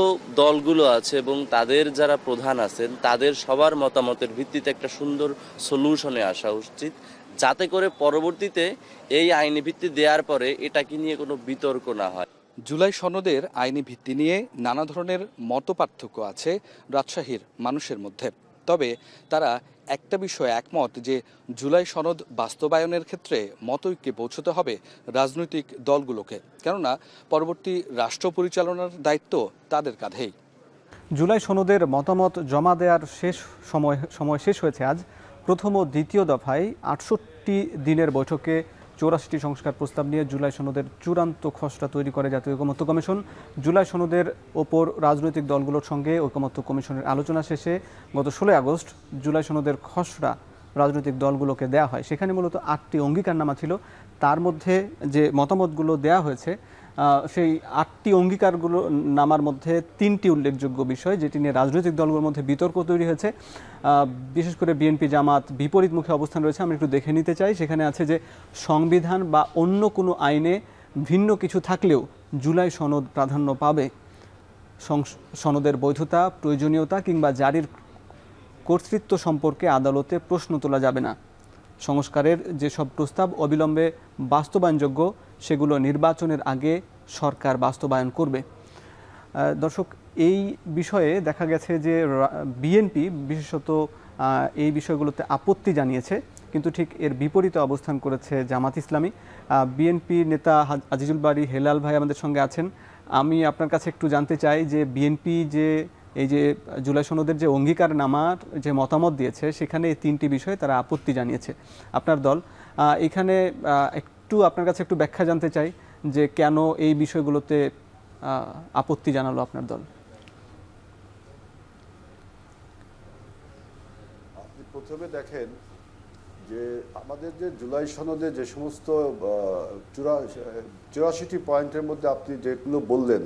দলগুলো আছে এবং তাদের যারা প্রধান আছেন তাদের সবার মতামতের ভিত্তিতে একটা সুন্দর সলিউশনে আসা উচিত, যাতে করে পরবর্তীতে এই আইনি ভিত্তি দেওয়ার পরে এটাকে নিয়ে কোনো বিতর্ক না হয়। জুলাই সনদের আইনি ভিত্তি নিয়ে নানা ধরনের মতপার্থক্য আছে রাজশাহীর মানুষের মধ্যে। তবে তারা একটা বিষয়ে একমত যে জুলাই সনদ বাস্তবায়নের ক্ষেত্রে মতৈক্যে পৌঁছতে হবে রাজনৈতিক দলগুলোকে, কেননা পরবর্তী রাষ্ট্র পরিচালনার দায়িত্ব তাদের কাঁধেই। জুলাই সনদের মতামত জমা দেওয়ার সময় শেষ হয়েছে আজ। প্রথম ও দ্বিতীয় দফায় ৬৮ দিনের বৈঠকে ৮৪টি সংস্কার প্রস্তাব নিয়ে জুলাই সনদের চূড়ান্ত খসড়া তৈরি করে জাতীয় ঐকমত্য কমিশন। জুলাই সনদের ওপর রাজনৈতিক দলগুলোর সঙ্গে ঐকমত্য কমিশনের আলোচনা শেষে গত ১৬ আগস্ট জুলাই সনদের খসড়া রাজনৈতিক দলগুলোকে দেয়া হয়। সেখানে মূলত ৮টি অঙ্গীকারনামা ছিল। তার মধ্যে যে মতামতগুলো দেয়া হয়েছে, সেই ৮টি অঙ্গীকারগুলো নামার মধ্যে ৩টি উল্লেখযোগ্য বিষয়, যেটি নিয়ে রাজনৈতিক দলগুলোর মধ্যে বিতর্ক তৈরি হয়েছে। বিশেষ করে বিএনপি জামাত বিপরীতমুখী অবস্থান রয়েছে। আমি একটু দেখে নিতে চাই। সেখানে আছে যে সংবিধান বা অন্য কোনো আইনে ভিন্ন কিছু থাকলেও জুলাই সনদ প্রাধান্য পাবে। সনদের বৈধতা, প্রয়োজনীয়তা কিংবা জারির কর্তৃত্ব সম্পর্কে আদালতে প্রশ্ন তোলা যাবে না। সংস্কারের যেসব প্রস্তাব অবিলম্বে বাস্তবায়নযোগ্য সেগুলো নির্বাচনের আগে সরকার বাস্তবায়ন করবে। দর্শক, এই বিষয়ে দেখা গেছে যে বিএনপি বিশেষত এই বিষয়গুলোতে আপত্তি জানিয়েছে, কিন্তু ঠিক এর বিপরীতে অবস্থান করেছে জামাত ইসলামী। বিএনপি নেতা আজিজুল বারী হেলাল ভাই আমাদের সঙ্গে আছেন। আমি আপনার কাছে একটু জানতে চাই যে বিএনপি যে এই যে জুলাই সনদের যে অঙ্গীকারনামার যে মতামত দিয়েছে, সেখানে এই 3টি বিষয়ে তারা আপত্তি জানিয়েছে। আপনার দল এখানে একটু আপনার কাছে একটু ব্যাখ্যা জানতে চাই যে কেন এই বিষয়গুলোতে আপত্তি জানালো আপনার দল। আপনি প্রথমে দেখেন যে আমাদের যে জুলাই সনদে যে সমস্ত ৮৪টি পয়েন্টের মধ্যে আপনি যেগুলো বললেন,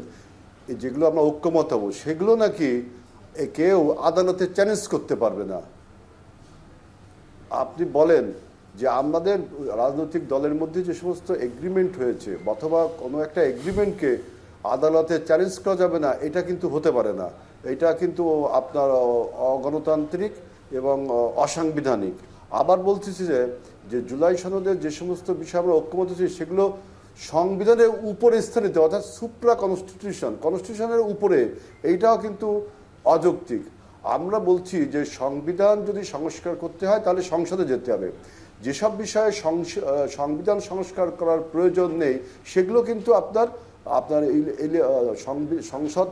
যেগুলো আমরা ঐক্যমত হব, সেগুলো নাকি কেউ আদালতে চ্যালেঞ্জ করতে পারবে না। আপনি বলেন যে আমাদের রাজনৈতিক দলের মধ্যে যে সমস্ত এগ্রিমেন্ট হয়েছে অথবা কোনো একটা এগ্রিমেন্টকে আদালতে চ্যালেঞ্জ করা যাবে না, এটা কিন্তু হতে পারে না। এটা কিন্তু আপনার অগণতান্ত্রিক এবং অসাংবিধানিক। আবার বলতেছি যে জুলাই সনদের যে সমস্ত বিষয় আমরা ঐক্যমত হয়েছি সেগুলো সংবিধানের উপরে স্থানিত, অর্থাৎ সুপ্রা কনস্টিটিউশনের উপরে, এইটাও কিন্তু অযৌক্তিক। আমরা বলছি যে সংবিধান যদি সংস্কার করতে হয় তাহলে সংসদে যেতে হবে। যেসব বিষয়ে সংবিধান সংস্কার করার প্রয়োজন নেই সেগুলো কিন্তু আপনার সংসদ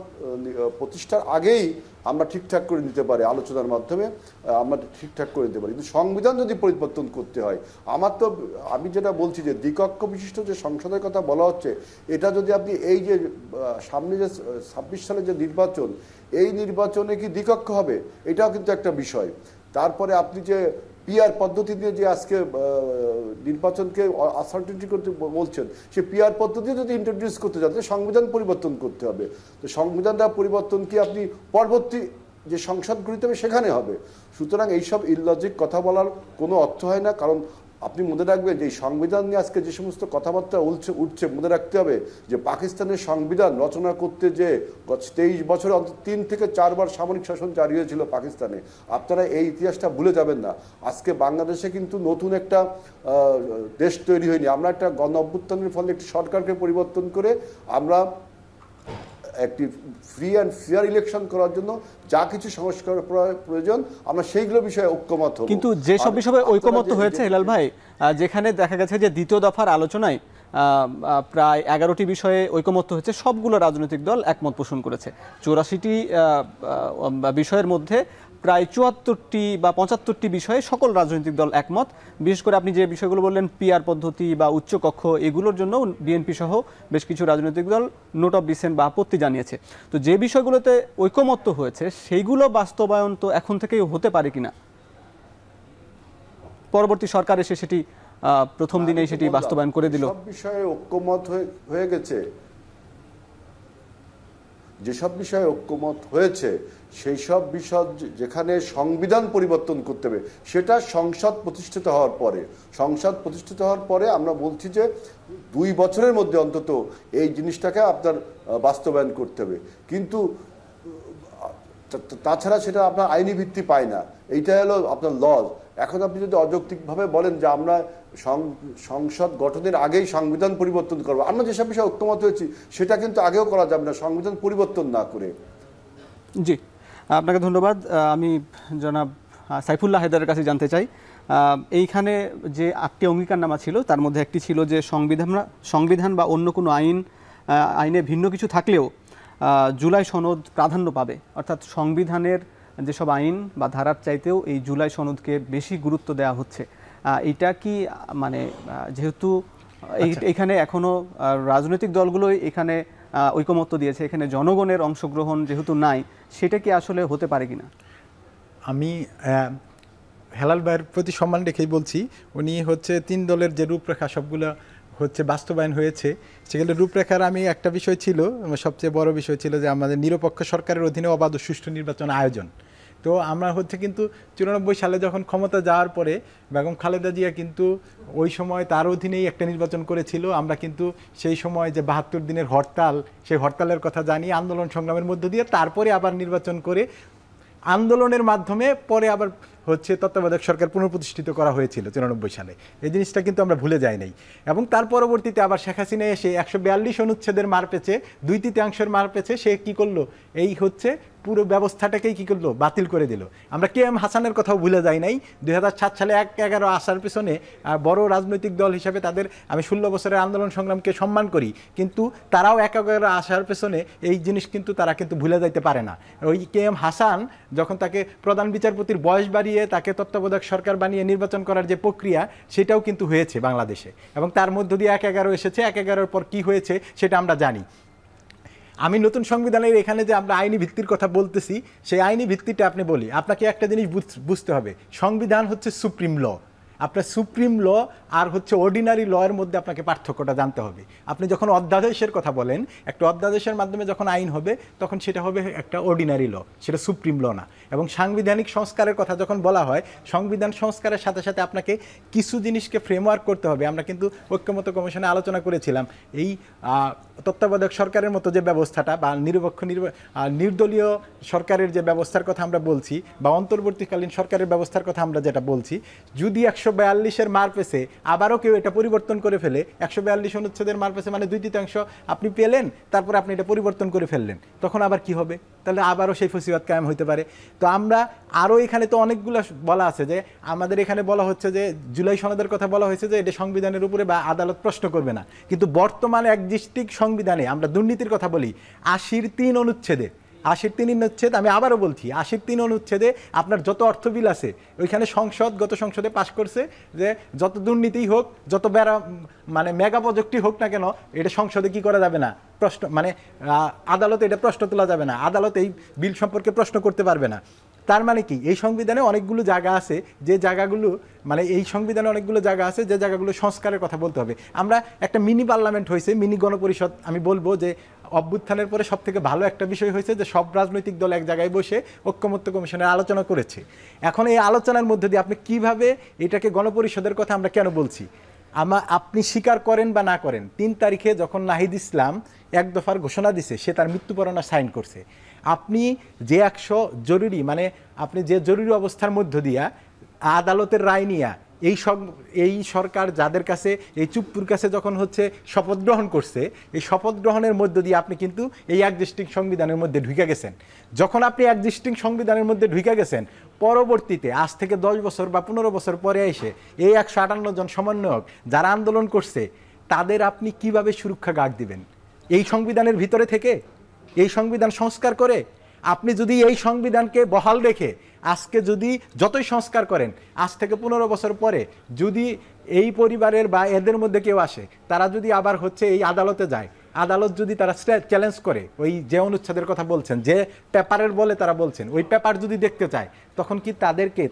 প্রতিষ্ঠার আগেই আমরা ঠিকঠাক করে নিতে পারি, আলোচনার মাধ্যমে আমরা ঠিকঠাক করে নিতে পারি। কিন্তু সংবিধান যদি পরিবর্তন করতে হয়, আমি যেটা বলছি যে দ্বিকক্ষ বিশিষ্ট যে সংসদের কথা বলা হচ্ছে, এটা যদি আপনি এই যে সামনে যে 26 সালে যে নির্বাচন, এই নির্বাচনে কি দ্বিকক্ষ হবে, এটাও কিন্তু একটা বিষয়। তারপরে আপনি যে পিআর পদ্ধতি দিয়ে যে আজকে নির্বাচনকে আনসার্টেনিটি করতে বলছেন, সে পিআর পদ্ধতি যদি ইন্ট্রোডিউস করতে যান সংবিধান পরিবর্তন করতে হবে। তো সংবিধানটা পরিবর্তন কি আপনি পরবর্তী যে সংসদ গঠিত হবে সেখানে হবে। সুতরাং এইসব ইললজিক কথা বলার কোনো অর্থ হয় না। কারণ আপনি মনে রাখবেন যে এই সংবিধান নিয়ে আজকে যে সমস্ত কথাবার্তা উঠছে, মনে রাখতে হবে যে পাকিস্তানের সংবিধান রচনা করতে যে 23 বছরে অন্তত 3 থেকে 4 বার সামরিক শাসন জারি হয়েছিল পাকিস্তানে। আপনারা এই ইতিহাসটা ভুলে যাবেন না। আজকে বাংলাদেশে কিন্তু নতুন একটা দেশ তৈরি হয়নি। আমরা একটা গণ অভ্যুত্থানের ফলে একটি সরকারকে পরিবর্তন করে আমরা একটি ফ্রি অ্যান্ড ফেয়ার ইলেকশন করার জন্য যা কিছু সংস্কার প্রয়োজন আমরা সেইগুলো বিষয়ে ঐক্যমত হব। কিন্তু যেসব বিষয়ে ঐক্যমত হয়েছে হেলাল ভাই, যেখানে দেখা গেছে যে দ্বিতীয় দফার আলোচনায় প্রায় 11টি বিষয়ে ঐকমত্য হয়েছে, সবগুলো রাজনৈতিক দল একমত পোষণ করেছে। 84টি বিষয়ের মধ্যে প্রায় 74টি বা 75টি বিষয়ে সকল রাজনৈতিক দল একমত। বিশেষ করে আপনি যে বিষয়গুলো বললেন পিআর পদ্ধতি বা উচ্চকক্ষ, এগুলোর জন্য বিএনপি সহ বেশ কিছু রাজনৈতিক দল নোট অফ ডিসেন্ট বা আপত্তি জানিয়েছে। তো যে বিষয়গুলোতে ঐকমত্য হয়েছে সেইগুলো বাস্তবায়ন তো এখন থেকেই হতে পারে কিনা, পরবর্তী সরকার এসে সেটি প্রথম দিনেই সেটি বাস্তবায়ন করে দিল। সব বিষয়ে ঐক্যমত হয়ে গেছে, যেসব বিষয়ে ঐক্যমত হয়েছে সেই সব বিষয় যেখানে সংবিধান পরিবর্তন করতে হবে সেটা সংসদ প্রতিষ্ঠিত হওয়ার পরে, সংসদ প্রতিষ্ঠিত হওয়ার পরে আমরা বলছি যে 2 বছরের মধ্যে অন্তত এই জিনিসটাকে আপনার বাস্তবায়ন করতে হবে। কিন্তু তাছাড়া সেটা আপনার আইনি ভিত্তি পায় না, এইটা হলো আপনার লজ। এখন আপনি যদি অযৌক্তিকভাবে বলেন যে আমরা সংসদ গঠনের আগেই সংবিধান পরিবর্তন করবো, আমরা যেসব বিষয়ে ঐক্যমত হয়েছি সেটা কিন্তু আগেও করা যাবে না সংবিধান পরিবর্তন না করে। জি, আপনাকে ধন্যবাদ। আমি জনাব সাইফুল্লাহ হায়দারের কাছে জানতে চাই, এইখানে যে 8টি অঙ্গীকারনামা ছিল তার মধ্যে একটি ছিল যে সংবিধান বা অন্য কোনো আইনে ভিন্ন কিছু থাকলেও জুলাই সনদ প্রাধান্য পাবে, অর্থাৎ সংবিধানের যেসব আইন বা ধারার চাইতেও এই জুলাই সনদকে বেশি গুরুত্ব দেওয়া হচ্ছে। এইটা কি মানে যেহেতু এইখানে এখনো রাজনৈতিক দলগুলো এখানে ঐকমত্য দিয়েছে, এখানে জনগণের অংশগ্রহণ যেহেতু নাই, সেটা কি আসলে হতে পারে কিনা? আমি হেলাল ভাইয়ের প্রতি সম্মান রেখেই বলছি, উনি হচ্ছে 3 দলের যে রূপরেখা সবগুলো হচ্ছে বাস্তবায়ন হয়েছে, সেগুলো রূপরেখার আমি একটা বিষয় ছিল, সবচেয়ে বড় বিষয় ছিল যে আমাদের নিরপেক্ষ সরকারের অধীনে অবাধ ও সুষ্ঠু নির্বাচন আয়োজন। তো আমরা হচ্ছে কিন্তু 94 সালে যখন ক্ষমতা যাওয়ার পরে বেগম খালেদা জিয়া কিন্তু ওই সময় তার অধীনেই একটা নির্বাচন করেছিল। আমরা কিন্তু সেই সময় যে 72 দিনের হরতাল, সেই হরতালের কথা জানি, আন্দোলন সংগ্রামের মধ্য দিয়ে তারপরে আবার নির্বাচন করে আন্দোলনের মাধ্যমে পরে আবার হচ্ছে তত্ত্বাবধায়ক সরকার পুনঃপ্রতিষ্ঠিত করা হয়েছিল 94 সালে। এই জিনিসটা কিন্তু আমরা ভুলে যাই নাই। এবং তার পরবর্তীতে আবার শেখ হাসিনা এসে 142 অনুচ্ছেদের মার পেছে, 2/3 মার পেছে, সে কি করলো, এই হচ্ছে পুরো ব্যবস্থাটাকেই কি করলো, বাতিল করে দিল। আমরা KM হাসানের কথাও ভুলে যাই নাই। 2007 সালে 1/11 আসার পেছনে বড় রাজনৈতিক দল হিসাবে তাদের আমি 16 বছরের আন্দোলন সংগ্রামকে সম্মান করি, কিন্তু তারাও 1/11 আসার পেছনে এই জিনিস কিন্তু তারা কিন্তু ভুলে যাইতে পারে না। ওই KM হাসান যখন তাকে প্রধান বিচারপতির বয়স বাড়িয়ে তাকে তত্ত্বাবধায়ক সরকার বানিয়ে নির্বাচন করার যে প্রক্রিয়া, সেটাও কিন্তু হয়েছে বাংলাদেশে, এবং তার মধ্য দিয়ে 1/11 এসেছে। 1/11 পর কি হয়েছে সেটা আমরা জানি। আমি নতুন সংবিধানের এখানে যে আমরা আইনি ভিত্তির কথা বলতেছি, সেই আইনি ভিত্তিটা আপনি বলি, আপনাকে একটা জিনিস বুঝতে হবে, সংবিধান হচ্ছে সুপ্রিম ল। আপনার সুপ্রিম ল আর হচ্ছে অর্ডিনারি ল এর মধ্যে আপনাকে পার্থক্যটা জানতে হবে। আপনি যখন অধ্যাদেশের কথা বলেন, একটা অধ্যাদেশের মাধ্যমে যখন আইন হবে তখন সেটা হবে একটা অর্ডিনারি ল, সেটা সুপ্রিম ল না। এবং সাংবিধানিক সংস্কারের কথা যখন বলা হয়, সংবিধান সংস্কারের সাথে সাথে আপনাকে কিছু জিনিসকে ফ্রেমওয়ার্ক করতে হবে। আমরা কিন্তু ঐক্যমত্য কমিশনে আলোচনা করেছিলাম এই তত্ত্বাবধায়ক সরকারের মতো যে ব্যবস্থাটা বা নিরপেক্ষ নির্দলীয় সরকারের যে ব্যবস্থার কথা আমরা বলছি বা অন্তর্বর্তীকালীন সরকারের ব্যবস্থার কথা আমরা যেটা বলছি, যদি 142-এর মারপেসে আবারও কেউ এটা পরিবর্তন করে ফেলে, 142 অনুচ্ছেদের মারপেসে মানে 2/3 আপনি পেলেন, তারপরে আপনি এটা পরিবর্তন করে ফেললেন, তখন আবার কি হবে? তাহলে আবারও সেই ফসিবাদ কায়েম হইতে পারে। তো আমরা আরও এখানে তো অনেকগুলো বলা আছে যে আমাদের এখানে বলা হচ্ছে যে জুলাই সনদের কথা বলা হয়েছে যে এটা সংবিধানের উপরে বা আদালত প্রশ্ন করবে না, কিন্তু বর্তমানে একজিস্টিক সংবিধানে আমরা দুর্নীতির কথা বলি 80-3 অনুচ্ছেদে, 80-3 অনুচ্ছেদ, আমি আবারও বলছি 80-3 অনুচ্ছেদে আপনার যত অর্থ বিল আছে ওইখানে গত সংসদে পাশ করছে যে যত দুর্নীতি হোক, যত মানে মেগা প্রজেক্টই হোক না কেন, এটা সংসদে কি করা যাবে না, প্রশ্ন মানে আদালতে এটা প্রশ্ন তোলা যাবে না, আদালত এই বিল সম্পর্কে প্রশ্ন করতে পারবে না। তার মানে কি এই সংবিধানে অনেকগুলো জায়গা আছে যে জায়গাগুলো মানে এই সংবিধানে অনেকগুলো জায়গা আছে যে জায়গাগুলো সংস্কারের কথা বলতে হবে। আমরা একটা মিনি পার্লামেন্ট হয়েছে, মিনি গণপরিষদ, আমি বলবো যে অভ্যুত্থানের পরে সব থেকে ভালো একটা বিষয় হয়েছে যে সব রাজনৈতিক দল এক জায়গায় বসে ঐক্যমত্য কমিশনের আলোচনা করেছে। এখন এই আলোচনার মধ্যে দিয়ে আপনি কিভাবে এটাকে গণপরিষদের কথা আমরা কেন বলছি, আপনি স্বীকার করেন বা না করেন, 3 তারিখে যখন নাহিদ ইসলাম এক দফার ঘোষণা দিছে, সে তার মৃত্যুপরণা সাইন করছে। আপনি যে 100 জরুরি মানে আপনি যে জরুরি অবস্থার মধ্য দিয়া আদালতের রায় নিয়া এই সরকার যাদের কাছে এই চুপ্পুর কাছে যখন হচ্ছে শপথ গ্রহণ করছে, এই শপথ গ্রহণের মধ্য দিয়ে আপনি কিন্তু এই একজিস্টিং সংবিধানের মধ্যে ঢুকে গেছেন। যখন আপনি একজিস্টিং সংবিধানের মধ্যে ঢুকে গেছেন, পরবর্তীতে আজ থেকে 10 বছর বা 15 বছর পরে এসে এই 158 জন সমন্বয়ক যারা আন্দোলন করছে তাদের আপনি কিভাবে সুরক্ষা গার্ড দিবেন? এই সংবিধানের ভিতরে থেকে, এই সংবিধান সংস্কার করে? আপনি যদি এই সংবিধানকে বহাল রেখে আজকে যদি যতই সংস্কার করেন, আজ থেকে 15 বছর পরে যদি এই পরিবারের বা এদের মধ্যে কেউ আসে, তারা যদি আবার হচ্ছে এই আদালতে যায়, আদালত যদি তারা চ্যালেঞ্জ করে ওই যে অনুচ্ছেদের কথা বলছেন, যে পেপারের বলে তারা বলছেন, ওই পেপার যদি দেখতে চায়, তখন কি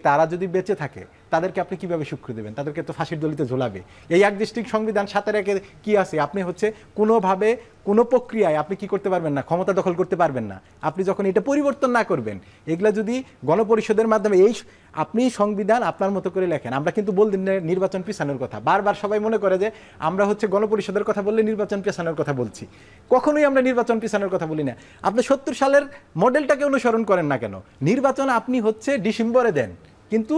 তারা যদি বেঁচে থাকে তাদেরকে আপনি কিভাবে সুরক্ষা দেবেন? তাদেরকে তো ফাঁসির দলিতে ঝোলাবে। এই একজিস্টিং সংবিধান 7 কি আছে, আপনি হচ্ছে কোনোভাবে কোনো প্রক্রিয়ায় আপনি কি করতে পারবেন না, ক্ষমতা দখল করতে পারবেন না। আপনি যখন এটা পরিবর্তন না করবেন, এগুলা যদি গণপরিষদের মাধ্যমে আপনি সংবিধান আপনার মতো করে লেখেন। আমরা কিন্তু বলদিন নির্বাচন পিছানোর কথা, বারবার সবাই মনে করে যে আমরা হচ্ছে গণপরিষদের কথা বললে নির্বাচন পেছানোর কথা বলছি। কখনোই আমরা নির্বাচন পিছানোর কথা বলি না। আপনি 70 সালের মডেলটাকে অনুসরণ করেন না কেন? নির্বাচন আপনি হচ্ছে ডিসেম্বরে দেন, কিন্তু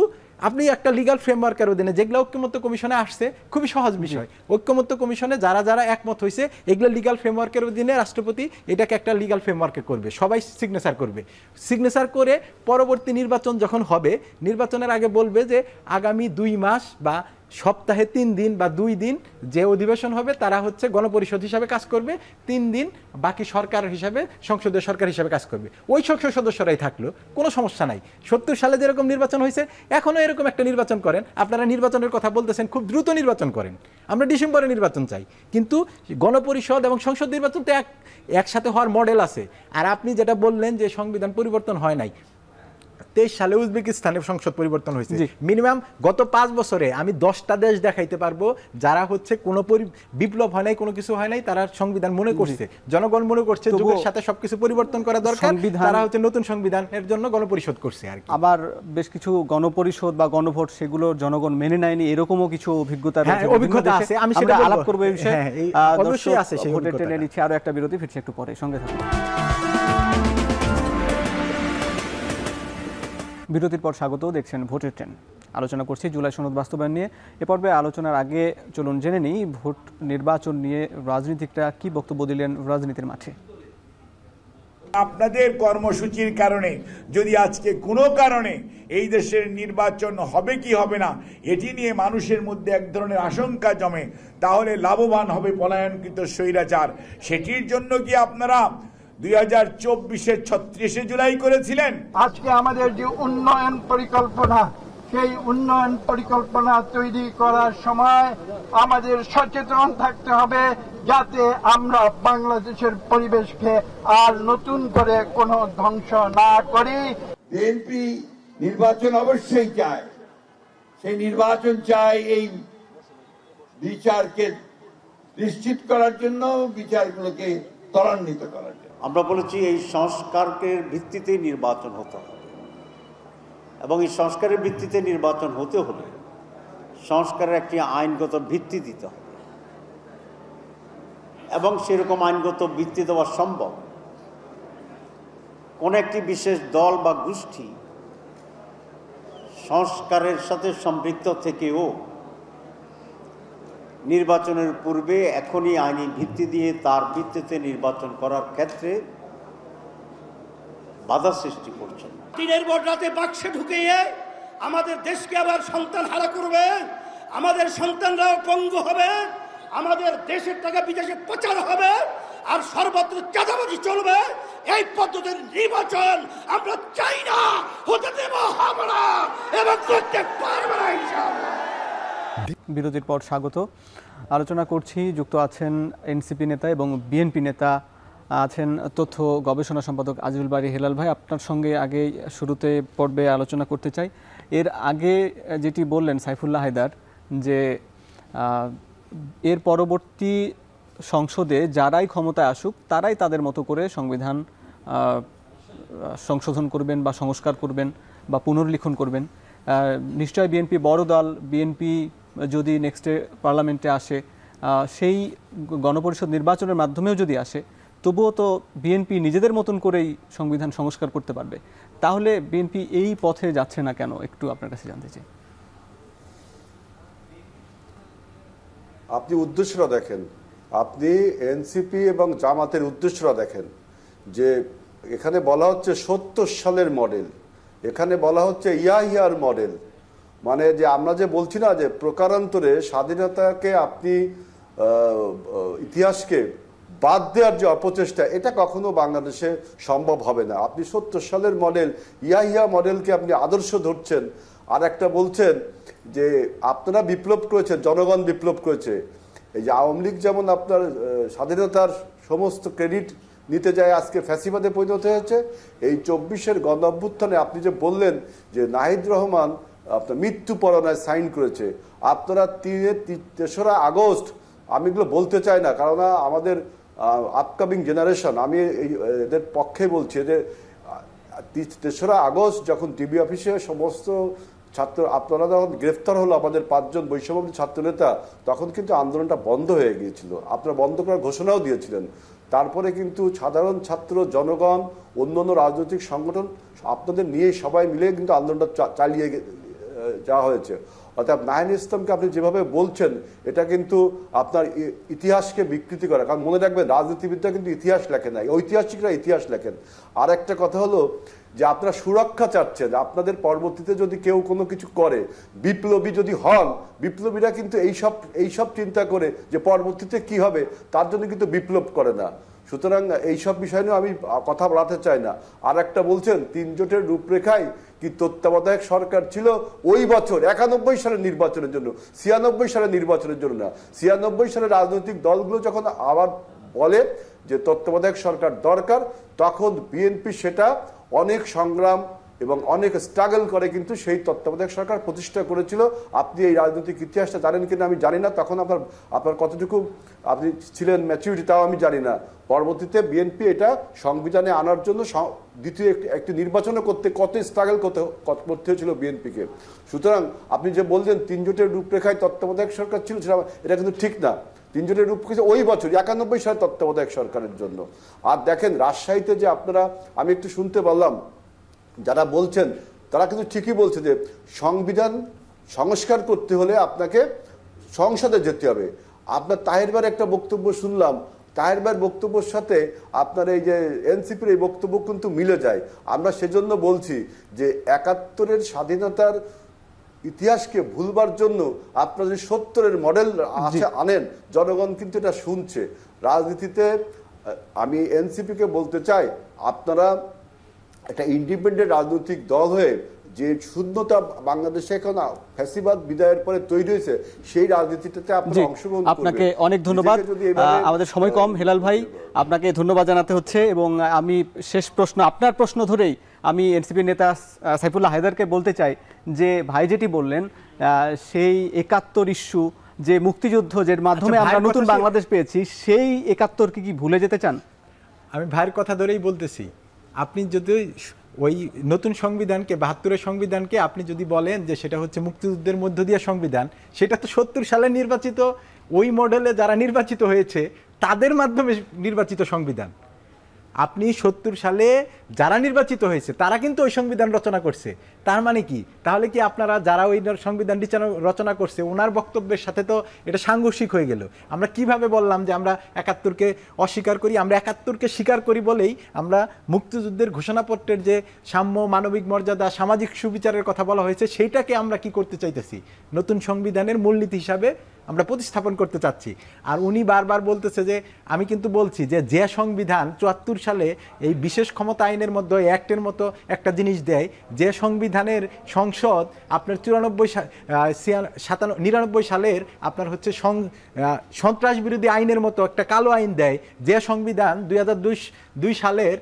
আপনি একটা লিগাল ফ্রেমওয়ার্কের অধীনে, যেগুলো ঐক্যমত্য কমিশনে আসছে, খুবই সহজ বিষয়। ঐক্যমত্য কমিশনে যারা যারা একমত হয়েছে, এগুলো লিগাল ফ্রেমওয়ার্কের অধীনে রাষ্ট্রপতি এটাকে একটা লিগাল ফ্রেমওয়ার্কে করবে, সবাই সিগনেচার করবে। সিগনেচার করে পরবর্তী নির্বাচন যখন হবে, নির্বাচনের আগে বলবে যে আগামী 2 মাস বা সপ্তাহে 3 দিন বা 2 দিন যে অধিবেশন হবে তারা হচ্ছে গণপরিষদ হিসাবে কাজ করবে, 3 দিন বাকি সরকার হিসাবে, সংসদীয় সরকার হিসাবে কাজ করবে। ওই সংসদ সদস্যরাই থাকলো, কোনো সমস্যা নাই। 70 সালে যেরকম নির্বাচন হয়েছে, এখনও এরকম একটা নির্বাচন করেন। আপনারা নির্বাচনের কথা বলতেছেন, খুব দ্রুত নির্বাচন করেন, আমরা ডিসেম্বরে নির্বাচন চাই। কিন্তু গণপরিষদ এবং সংসদ নির্বাচন তো একসাথে হওয়ার মডেল আছে। আর আপনি যেটা বললেন যে সংবিধান পরিবর্তন হয় নাই, 23 সালে উজবেকিস্তানের সংসদ পরিবর্তন হয়েছে। মিনিমাম গত 5 বছরে আমি 10টা দেশ দেখাইতে পারবো যারা হচ্ছে কোনো বিপ্লব হয় নাই, কোনো কিছু হয় নাই, তারা সংবিধান মনে করছে, জনগণ মনে করছে যুগের সাথে সবকিছু পরিবর্তন করা দরকার, তারা হচ্ছে নতুন সংবিধানের জন্য গণপরিষদ করছে। আর আবার বেশ কিছু গণপরিষদ বা গণভোট সেগুলো জনগণ মেনে নেয়নি, এরকমও কিছু অভিজ্ঞতা আছে। আমি সেটা আলাপ করবো এই বিষয়ে, অবশ্যই আছে। সেই ভোটের টেনে নিচ্ছে। আরো একটা বিরতি, ফিরছে একটু পরে, সঙ্গে থাকুন। বিরতির পর স্বাগত, দেখছেন ভোটের ট্রেন। আলোচনা করছি জুলাই সনদ বাস্তবায়ন নিয়ে। এ পর্বে আলোচনার আগে চলুন জেনে নিই ভোট নির্বাচন নিয়ে রাজনীতিকরা কি বক্তব্য দিলেন রাজনীতির মাঠে। আপনাদের কর্মসূচির কারণে যদি আজকে কোনো কারণে এই দেশের নির্বাচন হবে কি হবে না, এটি নিয়ে মানুষের মধ্যে এক ধরনের আশঙ্কা জমে, তাহলে লাভবান হবে পলায়নকৃত স্বৈরাচার। সেটির জন্য কি আপনারা 2024-এর 36শে জুলাই করেছিলেন? আজকে আমাদের যে উন্নয়ন পরিকল্পনা, সেই উন্নয়ন পরিকল্পনা তৈরি করার সময় আমাদের সচেতন থাকতে হবে যাতে আমরা বাংলাদেশের পরিবেশকে আর নতুন করে কোনো ধ্বংস না করি। বিএনপি নির্বাচন অবশ্যই চায়, সেই নির্বাচন চাই এই বিচারকে নিশ্চিত করার জন্য, বিচারগুলোকে ত্বরান্বিত করার জন্য। আমরা বলেছি এই সংস্কারের ভিত্তিতে নির্বাচন হতে হবে, এবং এই সংস্কারের ভিত্তিতে নির্বাচন হতে হলে সংস্কারের একটি আইনগত ভিত্তি দিতে হবে, এবং সেরকম আইনগত ভিত্তি দেওয়া সম্ভব। কোন একটি বিশেষ দল বা গোষ্ঠী সংস্কারের সাথে সম্পৃক্ত থেকেও নির্বাচনের পূর্বে এখনই আইনি ভিত্তি দিয়ে তার ভিত্তিতে নির্বাচন করার ক্ষেত্রে বাধা সৃষ্টি করছে। দিনের পর রাতে বাক্সে ঢুকিয়ে আমাদের দেশকে আবার সন্তান হারা করবে, আমাদের সন্তানরাও পঙ্গু হবে, আমাদের দেশের টাকা বিদেশে প্রচার হবে, আর সর্বত্র চাঁদাবাজি চলবে। এই পদ্ধতির নির্বাচন আমরা চাই না, হতে দেব হবে না এবং করতে পারবে না ইনশাআল্লাহ। বিরতির পর স্বাগত। আলোচনা করছি, যুক্ত আছেন এনসিপি নেতা এবং বিএনপি নেতা, আছেন তথ্য গবেষণা সম্পাদক আজিজুল বারী হেলাল ভাই। আপনার সঙ্গে আগে শুরুতে পর্বে আলোচনা করতে চাই। এর আগে যেটি বললেন সাইফুল্লাহ হায়দার, যে এর পরবর্তী সংসদে যারাই ক্ষমতায় আসুক তারাই তাদের মতো করে সংবিধান সংশোধন করবেন বা সংস্কার করবেন বা পুনর্লিখন করবেন। নিশ্চয় বিএনপি বড় দল, বিএনপি যদি নেক্সটে পার্লামেন্টে আসে, সেই গণপরিষদ নির্বাচনের মাধ্যমেও যদি আসে, তবুও তো বিএনপি নিজেদের মতন করেই সংবিধান সংস্কার করতে পারবে। তাহলে বিএনপি এই পথে যাচ্ছে না কেন, একটু আপনার কাছে জানতে চাই। আপনি উদ্দেশ্যটা দেখেন, আপনি এনসিপি এবং জামাতের উদ্দেশ্যটা দেখেন, যে এখানে বলা হচ্ছে ৭০ সালের মডেল, এখানে বলা হচ্ছে ইয়াহিয়ার মডেল। মানে যে আমরা যে বলছি না যে প্রকারান্তরে স্বাধীনতাকে আপনি ইতিহাসকে বাদ দেওয়ার যে অপচেষ্টা, এটা কখনো বাংলাদেশে সম্ভব হবে না। আপনি ৭০ সালের মডেল ইয়াহিয়া মডেলকে আপনি আদর্শ ধরছেন, আর একটা বলছেন যে আপনারা বিপ্লব করেছেন, জনগণ বিপ্লব করেছে। এই যে আওয়ামী লীগ যেমন আপনার স্বাধীনতার সমস্ত ক্রেডিট নিতে যায়, আজকে ফ্যাসিবাদে পরিণত হয়েছে। এই ২৪-এর গণ অভ্যুত্থানে আপনি যে বললেন যে নাহিদ রহমান আপনার মৃত্যু পরোয়ানায় সাইন করেছে, আপনারা ৩রা আগস্ট, আমি এগুলো বলতে চাই না কারণ আমাদের আপকামিং জেনারেশন, আমি এদের পক্ষে বলছি যে ৩রা আগস্ট যখন ডিবি অফিসে সমস্ত ছাত্র আপনারা যখন গ্রেফতার হলো আমাদের ৫ জন বৈষম্যবিরোধী ছাত্রনেতা, তখন কিন্তু আন্দোলনটা বন্ধ হয়ে গিয়েছিল, আপনারা বন্ধ করার ঘোষণাও দিয়েছিলেন। তারপরে কিন্তু সাধারণ ছাত্র, জনগণ, অন্যান্য রাজনৈতিক সংগঠন আপনাদের নিয়ে সবাই মিলে কিন্তু আন্দোলনটা চালিয়ে যাওয়া হয়েছে। অর্থাৎ নাহিদ ইসলামকে আপনি যেভাবে বলছেন, এটা কিন্তু আপনার ইতিহাসকে বিকৃতি করা। কারণ মনে রাখবেন, রাজনীতিবিদরা কিন্তু ইতিহাস লেখে না, ঐতিহাসিকরা ইতিহাস লেখেন। আর একটা কথা হলো যে আপনারা সুরক্ষা চাচ্ছেন, আপনাদের পরবর্তীতে যদি কেউ কোনো কিছু করে, বিপ্লবী যদি হন, বিপ্লবীরা কিন্তু এইসব চিন্তা করে যে পরবর্তীতে কি হবে, তার জন্য কিন্তু বিপ্লব করে না। সুতরাং এইসব বিষয় নিয়ে আমি কথা বলাতে চাই না। আর একটা বলছেন ৩ জোটের রূপরেখায় কি তত্ত্বাবধায়ক সরকার ছিল ওই বছর ৯১ সালের নির্বাচনের জন্য, ৯৬ সালের নির্বাচনের জন্য না। ৯৬ সালের রাজনৈতিক দলগুলো যখন আবার বলে যে তত্ত্বাবধায়ক সরকার দরকার, তখন বিএনপি সেটা অনেক সংগ্রাম এবং অনেক স্ট্রাগল করে কিন্তু সেই তত্ত্বাবধায়ক সরকার প্রতিষ্ঠা করেছিল। আপনি এই রাজনৈতিক ইতিহাসটা জানেন কিনা আমি জানি না, তখন আপনার কতটুকু আপনি ছিলেন ম্যাচুরিটি তাও আমি জানি না। পরবর্তীতে বিএনপি এটা সংবিধানে আনার জন্য দ্বিতীয় একটি নির্বাচন করতে কত স্ট্রাগল করতে হয়েছিল বিএনপিকে। সুতরাং আপনি যে বললেন ৩ জোটের রূপরেখায় তত্ত্বাবধায়ক সরকার ছিল, এটা কিন্তু ঠিক না। ৩ জোটের রূপরেখা ওই বছর ৯১ সালে তত্ত্বাবধায়ক সরকারের জন্য। আর দেখেন রাজশাহীতে যে আপনারা, আমি একটু শুনতে পারলাম, যারা বলছেন তারা কিন্তু ঠিকই বলছে যে সংবিধান সংস্কার করতে হলে আপনাকে সংসদে যেতে হবে। আপনার তাহের ভাইয়ের একটা বক্তব্য শুনলাম, তাহের ভাইয়ের বক্তব্যের সাথে আপনার এই যে এনসিপির এই বক্তব্য কিন্তু মিলে যায়। আমরা সেজন্য বলছি যে ৭১-এর স্বাধীনতার ইতিহাসকে ভুলবার জন্য আপনারা যদি ৭০-এর মডেল আনেন, জনগণ কিন্তু এটা শুনছে। রাজনীতিতে আমি এনসিপিকে বলতে চাই, আপনারা একটা ইন্ডিপেন্ডেন্ট রাজনৈতিক দল হয়ে যে শূন্যতা বাংলাদেশে এখন ফ্যাসিবাদ বিদায়ের পরে তৈরি হয়েছে, সেই রাজনীতিটাতে আপনারা অংশগ্রহণ করবেন। আপনাকে অনেক ধন্যবাদ। আমাদের সময় কম, হেলাল ভাই আপনাকে ধন্যবাদ জানাতে হচ্ছে। এবং আমি শেষ প্রশ্ন, আপনার প্রশ্ন ধরেই আমি এনসিপি নেতা সাইফুল্লাহ হায়দারকে বলতে চাই যে ভাই যেটি বললেন সেই ৭১ ইস্যু, যে মুক্তিযুদ্ধ যে মাধ্যমে আমরা নতুন বাংলাদেশ পেয়েছি, সেই ৭১কে কি ভুলে যেতে চান? আমি ভাইয়ের কথা ধরেই বলতেছি, আপনি যদি ওই নতুন সংবিধানকে, ৭২-এর সংবিধানকে আপনি যদি বলেন যে সেটা হচ্ছে মুক্তিযুদ্ধের মধ্য দিয়ে সংবিধান, সেটা তো ৭০ সালে নির্বাচিত ওই মডেলে যারা নির্বাচিত হয়েছে তাদের মাধ্যমে নির্বাচিত সংবিধান। আপনি ৭০ সালে যারা নির্বাচিত হয়েছে তারা কিন্তু ওই সংবিধান রচনা করছে। তার মানে কি, তাহলে কি আপনারা যারা ওই সংবিধানটি রচনা করছে ওনার বক্তব্যের সাথে তো এটা সাংঘর্ষিক হয়ে গেল। আমরা কিভাবে বললাম যে আমরা ৭১কে অস্বীকার করি? আমরা ৭১কে স্বীকার করি বলেই আমরা মুক্তিযুদ্ধের ঘোষণাপত্রের যে সাম্য, মানবিক মর্যাদা, সামাজিক সুবিচারের কথা বলা হয়েছে, সেইটাকে আমরা কি করতে চাইতেছি, নতুন সংবিধানের মূলনীতি হিসাবে আমরা প্রতিস্থাপন করতে চাচ্ছি। আর উনি বারবার বলতেছে যে, আমি কিন্তু বলছি যে সংবিধান ৭৪ সালে এই বিশেষ ক্ষমতা আইনের মধ্যে অ্যাক্টের মতো একটা জিনিস দেয়, যে সংবিধানের সংসদ আপনার ৯৯ সালের আপনার হচ্ছে সন্ত্রাস বিরোধী আইনের মতো একটা কালো আইন দেয়, যে সংবিধান ২০০২ সালের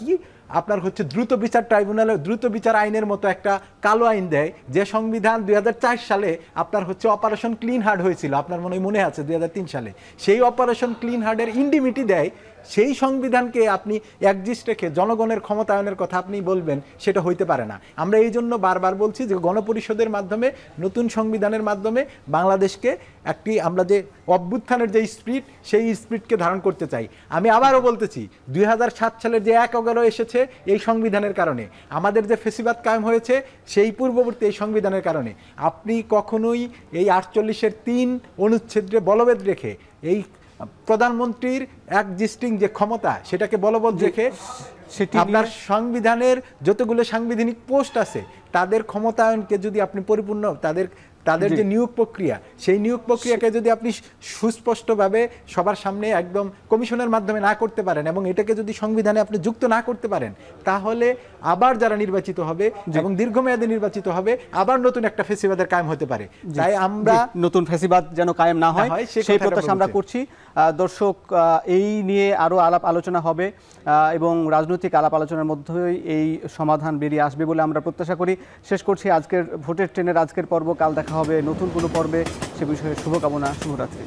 কি আপনার হচ্ছে দ্রুত বিচার ট্রাইব্যুনালের দ্রুত বিচার আইনের মতো একটা কালো আইন দেয়, যে সংবিধান ২০০৪ সালে আপনার হচ্ছে অপারেশন ক্লিন হার্ট হয়েছিল, আপনার মনে আছে ২০০৩ সালে, সেই অপারেশন ক্লিন হার্টের ইন্ডিমিটি দেয়। সেই সংবিধানকে আপনি একজিস্ট রেখে জনগণের ক্ষমতায়নের কথা আপনি বলবেন, সেটা হইতে পারে না। আমরা এই জন্য বারবার বলছি যে গণপরিষদের মাধ্যমে, নতুন সংবিধানের মাধ্যমে বাংলাদেশকে একটি, আমরা যে অভ্যুত্থানের যে স্পিরিট, সেই স্পিরিটকে ধারণ করতে চাই। আমি আবারও বলতেছি, ২০০৭ সালের যে ১/১১ এসেছে এই সংবিধানের কারণে, আমাদের যে ফেসিবাদ কায়েম হয়েছে সেই পূর্ববর্তী এই সংবিধানের কারণে। আপনি কখনোই এই ৪৮-এর ৩ অনুচ্ছেদে বলবৎ রেখে এই প্রধানমন্ত্রীর একজিস্টিং যে ক্ষমতা সেটাকে বলবৎ রেখে আপনার সংবিধানের যতগুলো সাংবিধানিক পোস্ট আছে তাদের ক্ষমতায়নকে যদি আপনি পরিপূর্ণ, তাদের যে নিয়োগ প্রক্রিয়া, সেই নিয়োগ প্রক্রিয়াকে যদি আপনি সুস্পষ্টভাবে সবার সামনে একদম কমিশনের মাধ্যমে না করতে পারেন এবং এটাকে যদি সংবিধানে আপনি যুক্ত না করতে পারেন, তাহলে আবার যারা নির্বাচিত হবে এবং দীর্ঘমেয়াদে নির্বাচিত হবে, আবার নতুন একটা ফেসিবাদের কায়েম হতে পারে। তাই আমরা নতুন ফেসিবাদ যেন কায়েম না হয় সেই প্রত্যাশা আমরা করছি। দর্শক, এই নিয়ে আরও আলাপ আলোচনা হবে এবং রাজনৈতিক আলাপ আলোচনার মধ্যেই এই সমাধান বেরিয়ে আসবে বলে আমরা প্রত্যাশা করি। শেষ করছি আজকের ভোটের ট্রেনের আজকের পর্ব। কাল দেখা হবে নতুন কোনো পর্বে। সে বিষয়ে শুভকামনা, শুভরাত্রি।